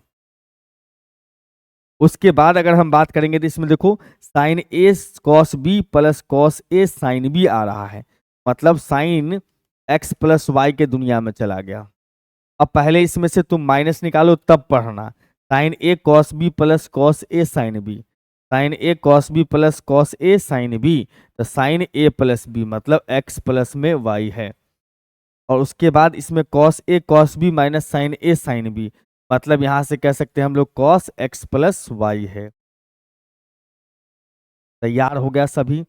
उसके बाद अगर हम बात करेंगे तो इसमें देखो sine a cos b plus cos a sine b आ रहा है, मतलब साइन x प्लस वाई के दुनिया में चला गया। अब पहले इसमें से तुम माइनस निकालो तब पढ़ना, sine a cos b plus cos a sine b, sine a cos b plus cos a sine b, तो साइन a प्लस b मतलब x प्लस में y है। और उसके बाद इसमें cos a cos b minus sine a sine b, मतलब यहां से कह सकते हैं हम लोग cos x प्लस वाई है। तैयार हो गया सभी?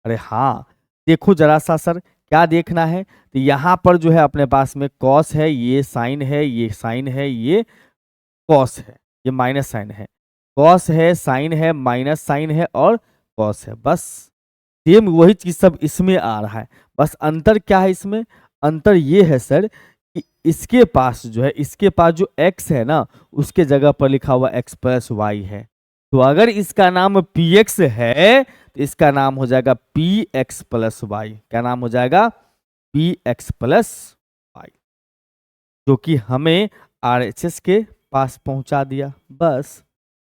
अरे हाँ, देखो जरा सा सर, क्या देखना है, तो यहाँ पर जो है अपने पास में cos है, ये साइन है, ये साइन है, ये cos है, ये माइनस साइन है, cos है, साइन है, माइनस साइन है और cos है, बस सेम वही चीज सब इसमें आ रहा है। बस अंतर क्या है इसमें, अंतर ये है सर कि इसके पास जो है, इसके पास जो x है ना, उसके जगह पर लिखा हुआ x प्लस वाई है, तो अगर इसका नाम px है तो इसका नाम हो जाएगा px प्लस वाई। क्या नाम हो जाएगा? px प्लस वाई, जो कि हमें RHS के पास पहुंचा दिया। बस,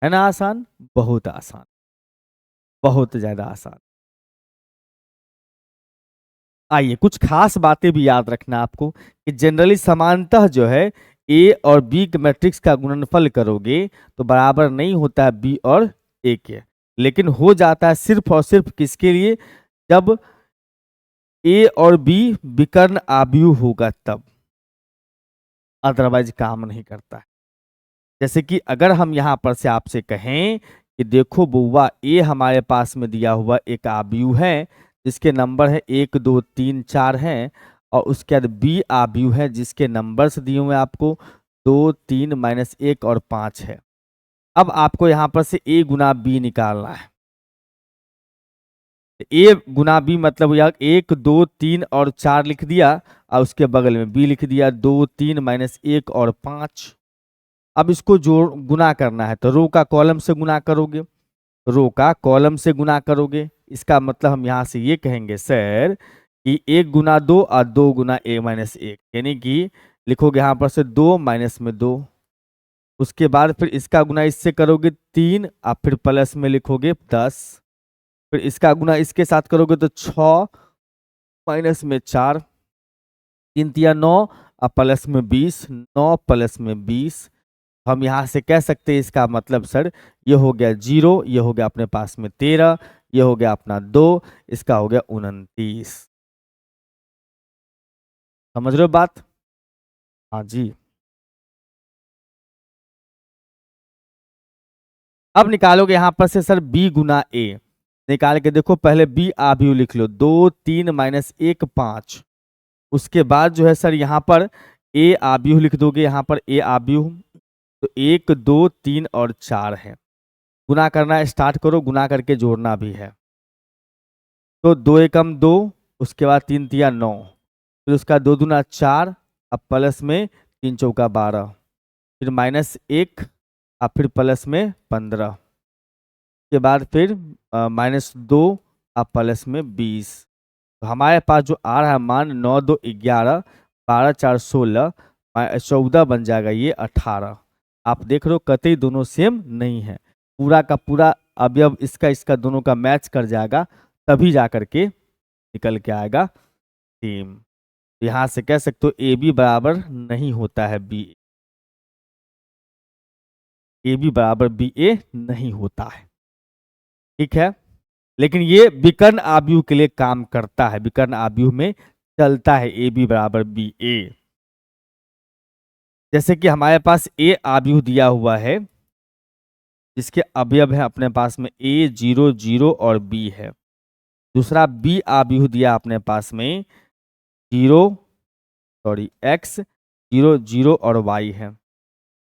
है ना आसान? बहुत आसान, बहुत ज्यादा आसान। आइए कुछ खास बातें भी याद रखना आपको कि जनरली समानतः जो है ए और बी के मैट्रिक्स का गुणनफल करोगे तो बराबर नहीं होता है बी और ए के, लेकिन हो जाता है सिर्फ और सिर्फ किसके लिए, जब ए और बी विकर्ण आव्यूह होगा तब, अदरवाइज काम नहीं करता है। जैसे कि अगर हम यहां पर से आपसे कहें कि देखो बुआ, ए हमारे पास में दिया हुआ एक आव्यूह है जिसके नंबर है 1 2 3 4 हैं, और उसके बाद बी आव्यूह है जिसके नंबर्स दिए हुए आपको 2 3 -1 और 5 है। अब आपको यहां पर से ए गुना बी निकालना है। ए गुना बी मतलब यह 1 2 3 और 4 लिख दिया, और उसके बगल में बी लिख दिया 2 3 -1 और 5। अब इसको जोड़ गुना करना है तो रो का कॉलम से गुना करोगे, रो का कॉलम से गुना करोगे, इसका मतलब हम यहां से ये कहेंगे सर कि 1 गुना 2 और 2 गुना a माइनस 1, यानी कि लिखोगे यहां पर से 2 माइनस में 2, उसके बाद फिर इसका गुना इससे करोगे 3 और फिर प्लस में लिखोगे 10, फिर इसका गुना इसके साथ करोगे तो 6 माइनस में 4, 3 तिया 9 और प्लस में 20, 9 प्लस में 20। हम यहाँ से कह सकते हैं इसका मतलब सर ये हो गया 0, ये हो गया अपने पास में 13, ये हो गया अपना 2, इसका हो गया 29। समझ रहे हो बात? हाँ जी। अब निकालोगे यहाँ पर से सर b गुना a, निकाल के देखो, पहले b आव्यूह लिख लो, 2 3 -1 5, उसके बाद जो है सर यहाँ पर a आव्यूह लिख दोगे, यहाँ पर a आव्यूह, तो 1 2 3 और 4 है। गुना करना स्टार्ट करो, गुना करके जोड़ना भी है, तो 2 एकम 2, उसके बाद 3 तिया 9, फिर उसका 2 दूना 4, अब प्लस में 3 चौका 12, फिर -1 और फिर प्लस में 15, उसके बाद फिर -2 और प्लस में 20। तो हमारे पास जो आ रहा है मान 9 2 11, 12 4 16, 14 बन जाएगा ये 18। आप देख रहे हो कतई दोनों सेम नहीं है, पूरा का पूरा अवयव इसका दोनों का मैच कर जाएगा, तभी जा करके निकल के आएगा सेम। यहाँ से कह सकते हो ए बी बराबर नहीं होता है बी, ए बी बराबर बी ए नहीं होता है, ठीक है। लेकिन ये विकर्ण आव्यूह के लिए काम करता है, विकर्ण आव्यूह में चलता है ए बी बराबर बी ए। जैसे कि हमारे पास ए आव्यूह दिया हुआ है जिसके अवयव है अपने पास में ए 0 0 और बी है। दूसरा बी आव्यूह दिया अपने पास में 0 x 0 0 और y है।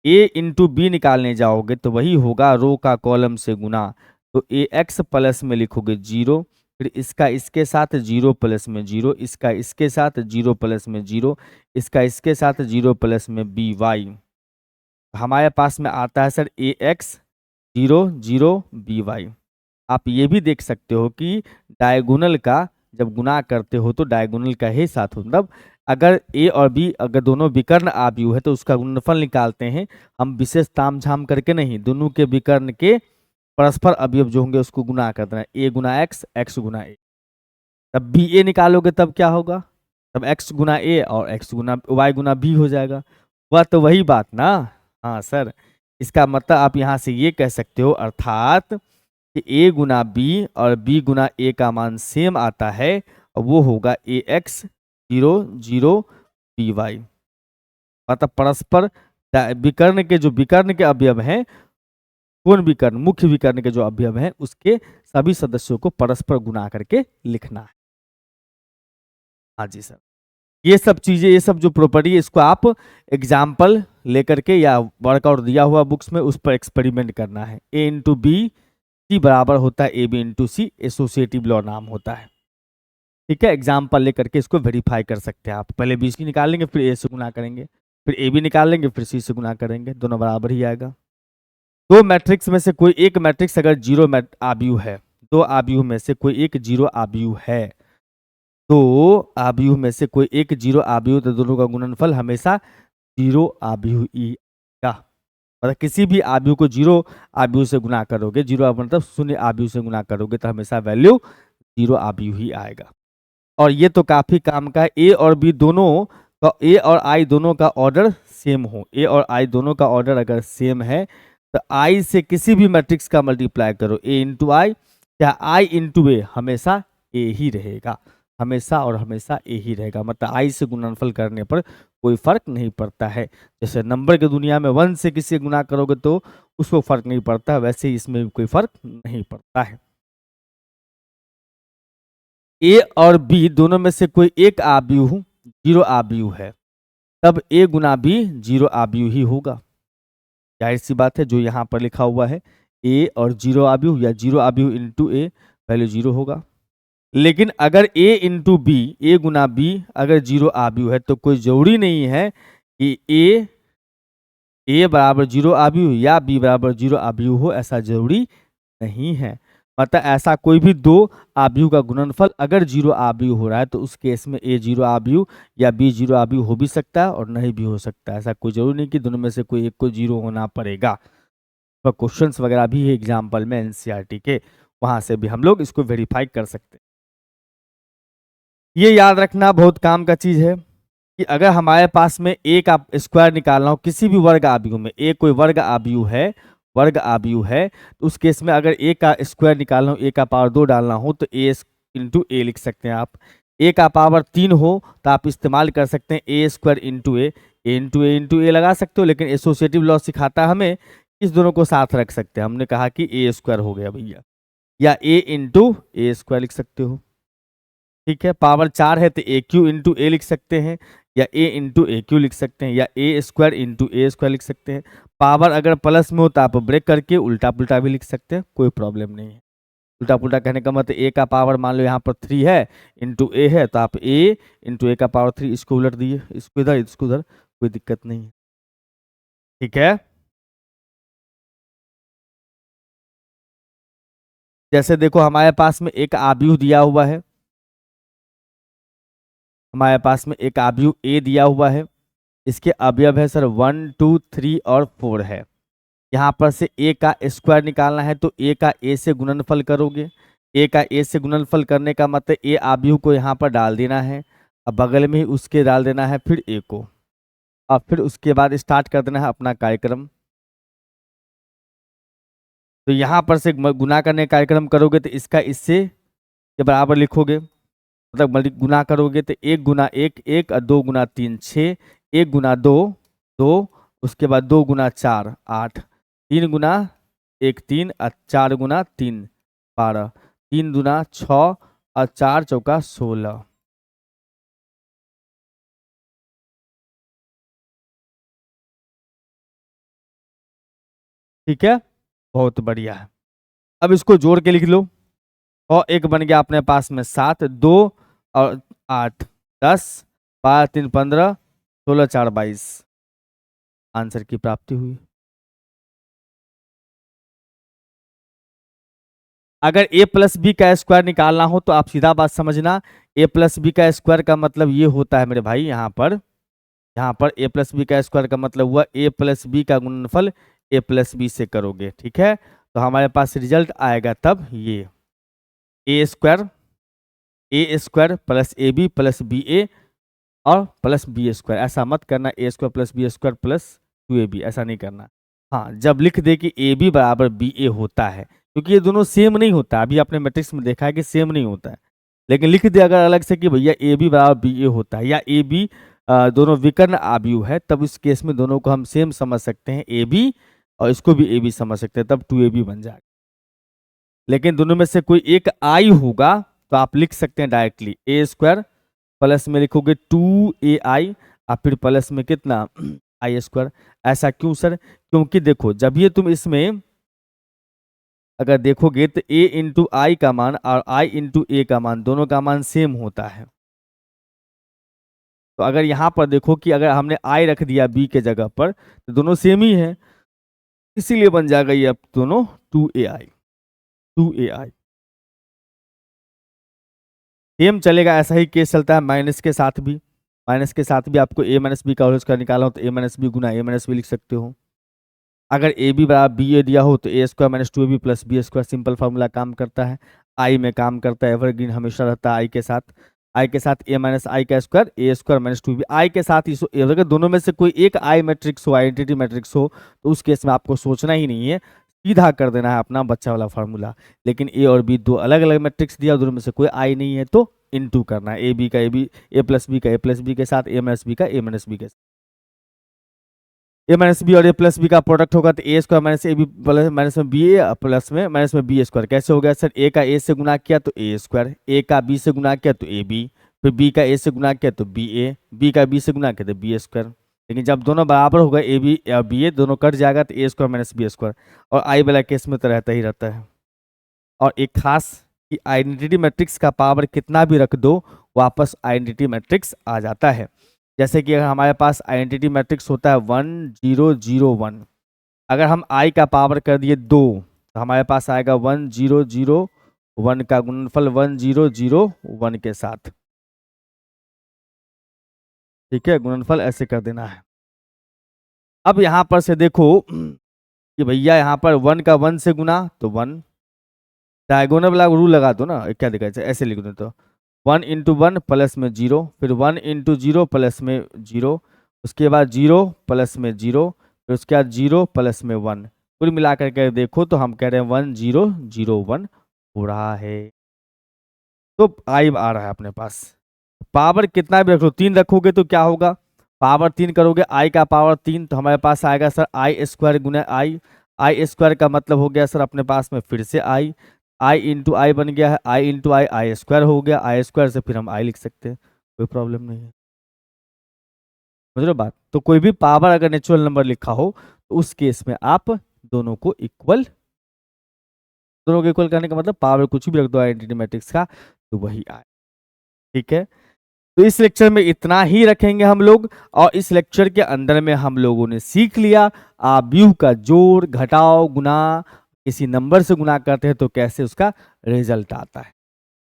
ए इंटू बी निकालने जाओगे तो वही होगा रो का कॉलम से गुना, तो ए एक्स प्लस में लिखोगे 0, फिर इसका इसके साथ 0 प्लस में 0, इसका इसके साथ 0 प्लस में 0, इसका इसके साथ 0 प्लस में बी वाई। हमारे पास में आता है सर ए एक्स 0 0 बी वाई। आप ये भी देख सकते हो कि डायगोनल का जब गुना करते हो तो डायगोनल का ही साथ हो, मतलब अगर ए और बी अगर दोनों विकर्ण आव्यूह है तो उसका गुणनफल निकालते हैं हम, विशेष तामझाम करके नहीं, दोनों के विकर्ण के परस्पर अवयव जो होंगे उसको गुना करते हैं, ए गुना एक्स, एक्स गुना ए। तब बी ए निकालोगे तब क्या होगा, तब एक्स गुना ए और एक्स गुना वाई गुना बी हो जाएगा। वह तो वही बात ना। हाँ सर, इसका मतलब आप यहाँ से ये कह सकते हो अर्थात कि ए गुना बी और बी गुना ए का मान सेम आता है, और वो होगा ए एक्स 0 0 बी वाई। मतलब परस्पर विकर्ण के जो विकर्ण के अवयव हैं, कौन विकर्ण, मुख्य विकर्ण के जो अवयव हैं उसके सभी सदस्यों को परस्पर गुना करके लिखना है। हाँ जी सर, ये सब चीजें, ये सब जो प्रॉपर्टी है इसको आप एग्जाम्पल लेकर के या वर्कआउट दिया हुआ बुक्स में उस पर एक्सपेरिमेंट करना है। ए इंटू बी सी बराबर होता है A B into C, associative law नाम होता है, ठीक है। एग्जाम्पल लेकर के इसको वेरीफाई कर सकते हैं आप। पहले बी सी निकाल लेंगे, फिर ए से गुना करेंगे, फिर ए बी निकाल लेंगे, फिर सी से गुना करेंगे, दोनों बराबर ही आएगा। दो मैट्रिक्स में से कोई एक मैट्रिक्स अगर जीरो आव्यूह है, दो आव्यूह में से कोई एक जीरो आव्यूह है, तो आव्यूह में से कोई एक जीरो आव्यूह, तो दोनों का गुणनफल हमेशा जीरो आव्यूह ही का, मतलब किसी भी आव्यूह को जीरो आव्यूह से गुना करोगे, जीरो मतलब शून्य आव्यूह से गुना करोगे तो हमेशा वैल्यू जीरो आव्यूह ही आएगा। और ये तो काफी काम का है, ए और बी दोनों का, ए और आई दोनों का ऑर्डर सेम हो, ए और आई दोनों का ऑर्डर अगर सेम है तो आई से किसी भी मैट्रिक्स का मल्टीप्लाई करो, ए इंटू आई या आई इंटू ए, हमेशा ए ही रहेगा, हमेशा और हमेशा ए ही रहेगा। मतलब आई से गुणनफल करने पर कोई फर्क नहीं पड़ता है। जैसे नंबर की दुनिया में 1 से किसी गुना करोगे तो उसको फर्क नहीं पड़ता, वैसे ही इसमें भी कोई फर्क नहीं पड़ता है। ए और बी दोनों में से कोई एक आव्यूह जीरो आव्यूह है, तब ए गुना बी जीरो आव्यूह ही होगा। जाहिर सी बात है, जो यहाँ पर लिखा हुआ है ए और जीरो आव्यूह या जीरो आव्यूह इंटू ए, वैल्यू जीरो होगा। लेकिन अगर ए इंटू बी, ए गुना बी अगर जीरो आव्यूह है तो कोई जरूरी नहीं है कि ए बराबर जीरो आव्यूह या बी बराबर जीरो आव्यूह हो, ऐसा जरूरी नहीं है। मतलब ऐसा कोई भी दो आव्यूह का गुणनफल अगर जीरो आव्यूह हो रहा है तो उस केस में ए जीरो आव्यूह या बी जीरो आव्यूह हो भी सकता है और नहीं भी हो सकता है। ऐसा कोई जरूरी नहीं कि दोनों में से कोई एक को जीरो होना पड़ेगा। तो क्वेश्चंस वगैरह भी है एग्जाम्पल में एनसीईआरटी के, वहां से भी हम लोग इसको वेरीफाई कर सकते हैं। ये याद रखना बहुत काम का चीज है कि अगर हमारे पास में ए का स्क्वायर निकालना हो किसी भी वर्ग आव्यूह में, ए कोई वर्ग आव्यूह है, वर्ग आव्यूह है, तो उस केस में अगर ए का स्क्वायर निकालना हो, ए का पावर 2 डालना हो तो ए इंटू ए लिख सकते हैं आप। ए का पावर 3 हो तो आप इस्तेमाल कर सकते हैं ए स्क्वायर इंटू ए, इंटू ए इंटू ए लगा सकते हो, लेकिन एसोसिएटिव लॉ सिखाता है हमें इस दोनों को साथ रख सकते हैं। हमने कहा कि ए स्क्वायर हो गया भैया, या ए इंटू ए स्क्वायर लिख सकते हो, ठीक है। पावर 4 है तो ए क्यू इंटू ए लिख सकते हैं, या ए इंटू ए क्यू लिख सकते हैं, या ए स्क्वायर इंटू ए स्क्वायर लिख सकते हैं। पावर अगर प्लस में हो तो आप ब्रेक करके उल्टा पुल्टा भी लिख सकते हैं, कोई प्रॉब्लम नहीं है। उल्टा पुल्टा कहने का मतलब ए का पावर मान लो यहाँ पर 3 है इंटू ए है, तो आप ए इंटू ए का पावर 3 इसको उलट दिए, इसको इधर इसको उधर, कोई दिक्कत नहीं है, ठीक है। जैसे देखो हमारे पास में एक आव्यूह दिया हुआ है, हमारे पास में एक आव्यूह ए दिया हुआ है, इसके अवयव है सर 1 2 3 और 4 है। यहाँ पर से ए का स्क्वायर निकालना है तो ए का ए से गुणनफल करोगे, ए का ए से गुणनफल करने का मतलब ए आव्यूह को यहाँ पर डाल देना है, अब बगल में ही उसके डाल देना है फिर ए को, और फिर उसके बाद स्टार्ट कर देना है अपना कार्यक्रम। तो यहाँ पर से गुना करने का कार्यक्रम करोगे तो इसका इससे के बराबर लिखोगे, मतलब गुना करोगे तो 1 गुना 1 1 और 2 गुना 3 6, 1 गुना 2 2, उसके बाद 2 गुना 4 8, 3 गुना 1 3 और 4 गुना 3 12, 3 गुना 6 और 4 चौका 16। ठीक है, बहुत बढ़िया है। अब इसको जोड़ के लिख लो, और एक बन गया अपने पास में 7 2 और 8 10 12 3 15 16 4 22, आंसर की प्राप्ति हुई। अगर a प्लस बी का स्क्वायर निकालना हो तो आप सीधा बात समझना, a प्लस बी का स्क्वायर का मतलब ये होता है मेरे भाई, यहाँ पर a प्लस बी का स्क्वायर का मतलब हुआ a प्लस बी का गुणनफल a प्लस बी से करोगे। ठीक है, तो हमारे पास रिजल्ट आएगा तब ये a square plus a b plus b a और प्लस बी स्क्वायर। ऐसा मत करना a square plus b square plus 2ab, ऐसा नहीं करना। हाँ, जब लिख दे कि ए बी बराबर बी ए होता है, क्योंकि ये दोनों सेम नहीं होता, अभी आपने मैट्रिक्स में देखा है कि सेम नहीं होता है, लेकिन लिख दे अगर अलग से कि भैया ए बी बराबर बी ए होता है, या ए बी दोनों विकर्ण आव्यूह है, तब इस केस में दोनों को हम सेम समझ सकते हैं ए बी, और इसको भी ए बी समझ सकते हैं, तब 2ab बन जाएगा। लेकिन दोनों में से कोई एक आई होगा तो आप लिख सकते हैं डायरेक्टली ए स्क्वायर प्लस में लिखोगे 2ai और फिर प्लस में कितना आई स्क्वायर। ऐसा क्यों सर? क्योंकि देखो जब ये तुम इसमें अगर देखोगे तो a इंटू आई का मान और i इंटू ए का मान, दोनों का मान सेम होता है। तो अगर यहाँ पर देखो कि अगर हमने i रख दिया b के जगह पर तो दोनों सेम ही है, इसीलिए बन जाएगा ये अब दोनों 2ai। सेम चलेगा, ऐसा ही केस चलता है माइनस के साथ भी। माइनस के साथ भी आपको a माइनस बी का होल स्क्वायर निकाला हो तो a माइनस बी गुना a माइनस बी लिख सकते हो। अगर ए बी बराबर बी ए दिया हो तो a square minus 2ab plus b square, simple formula काम करता है, आई में काम करता है, एवरग्रीन हमेशा रहता है आई के साथ। आई के साथ ए माइनस आई का स्क्वायर ए स्क्वायर माइनस 2b, आई के साथ ही अगर दोनों में से कोई एक आई मैट्रिक्स हो, आइडेंटिटी मैट्रिक्स हो, तो उस केस में आपको सोचना ही नहीं है, सीधा कर देना है अपना बच्चा वाला फार्मूला। लेकिन ए और बी दो अलग अलग मैट्रिक्स दिया, दोनों में से कोई आई नहीं है तो इनटू करना है, ए बी का A B, A plus B का ए प्लस बी के साथ, ए माइनस बी का ए माइनस बी के साथ। ए माइनस बी और ए प्लस बी का प्रोडक्ट होगा तो a square minus a b plus minus में बी ए प्लस में माइनस में बी स्क्वायर। कैसे हो गया सर? ए का ए से गुना किया तो ए स्क्वायर, ए का बी से गुना किया तो ए बी, फिर बी का ए से गुना किया तो बी ए, बी का बी से गुना किया तो बी स्क्वायर। लेकिन जब दोनों बराबर हो गए ए बी या बी ए, दोनों कट जाएगा तो a square minus B square, और आई वाला केस में तो रहता ही रहता है। और एक खास कि आइडेंटिटी मैट्रिक्स का पावर कितना भी रख दो वापस आइडेंटिटी मैट्रिक्स आ जाता है। जैसे कि अगर हमारे पास आइडेंटिटी मैट्रिक्स होता है 1 0 0 1, अगर हम आई का पावर कर दिए 2 तो हमारे पास आएगा 1 0 0 1 का गुणनफल 1 0 0 1 के साथ। ठीक है, गुणनफल ऐसे कर देना है। अब यहाँ पर से देखो कि भैया यहाँ पर 1 का 1 से गुना तो 1, डायगोनल वाला रूल लगा दो ना, क्या दिखाई ऐसे लिख दो तो 1 इंटू 1 प्लस में 0, फिर 1 इंटू 0 प्लस में 0, उसके बाद 0 प्लस में 0, फिर उसके बाद 0 प्लस में 1, कुल मिलाकर के देखो तो हम कह रहे हैं 1 0 0 1 हो रहा है। तो आई आ रहा है अपने पास। पावर कितना भी रखो, 3 रखोगे तो क्या होगा? पावर 3 करोगे, आई का पावर 3 तो हमारे पास आएगा sir I square Guna I. I square का मतलब हो गया सर अपने पास में फिर से आई इंटू आई बन गया है, आई इंटू आई आई स्क्वायर हो गया, आई स्क्वायर से फिर हम आई लिख सकते हैं, कोई प्रॉब्लम नहीं है। समझ लो बात? तो कोई भी पावर अगर नेचुरल नंबर लिखा हो तो उस केस में आप दोनों को इक्वल करने का मतलब पावर कुछ भी रख दो आइडेंटिटी मैट्रिक्स का तो वही आए। ठीक है, तो इस लेक्चर में इतना ही रखेंगे हम लोग, और इस लेक्चर के अंदर में हम लोगों ने सीख लिया आव्यूह का जोड़, घटाव, गुणा, किसी नंबर से गुना करते हैं तो कैसे उसका रिजल्ट आता है।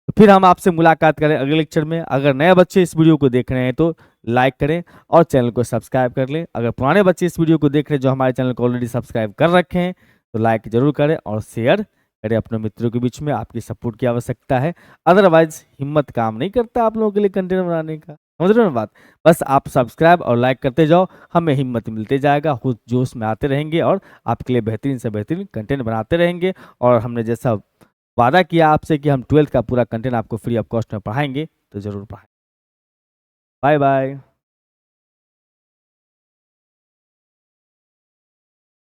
तो फिर हम आपसे मुलाकात करें अगले लेक्चर में। अगर नए बच्चे इस वीडियो को देख रहे हैं तो लाइक करें और चैनल को सब्सक्राइब कर लें। अगर पुराने बच्चे इस वीडियो को देख रहे हैं जो हमारे चैनल को ऑलरेडी सब्सक्राइब कर रखे हैं तो लाइक जरूर करें और शेयर करें अपने मित्रों के बीच में। आपकी सपोर्ट की आवश्यकता है, अदरवाइज हिम्मत काम नहीं करता आप लोगों के लिए कंटेंट बनाने का। समझ रहे हो ना बात? बस आप सब्सक्राइब और लाइक करते जाओ, हमें हिम्मत मिलते जाएगा, खुद जोश में आते रहेंगे और आपके लिए बेहतरीन से बेहतरीन कंटेंट बनाते रहेंगे। और हमने जैसा वादा किया आपसे कि हम 12th का पूरा कंटेंट आपको फ्री ऑफ कॉस्ट में पढ़ाएंगे, तो जरूर पढ़ाएं। Bye bye.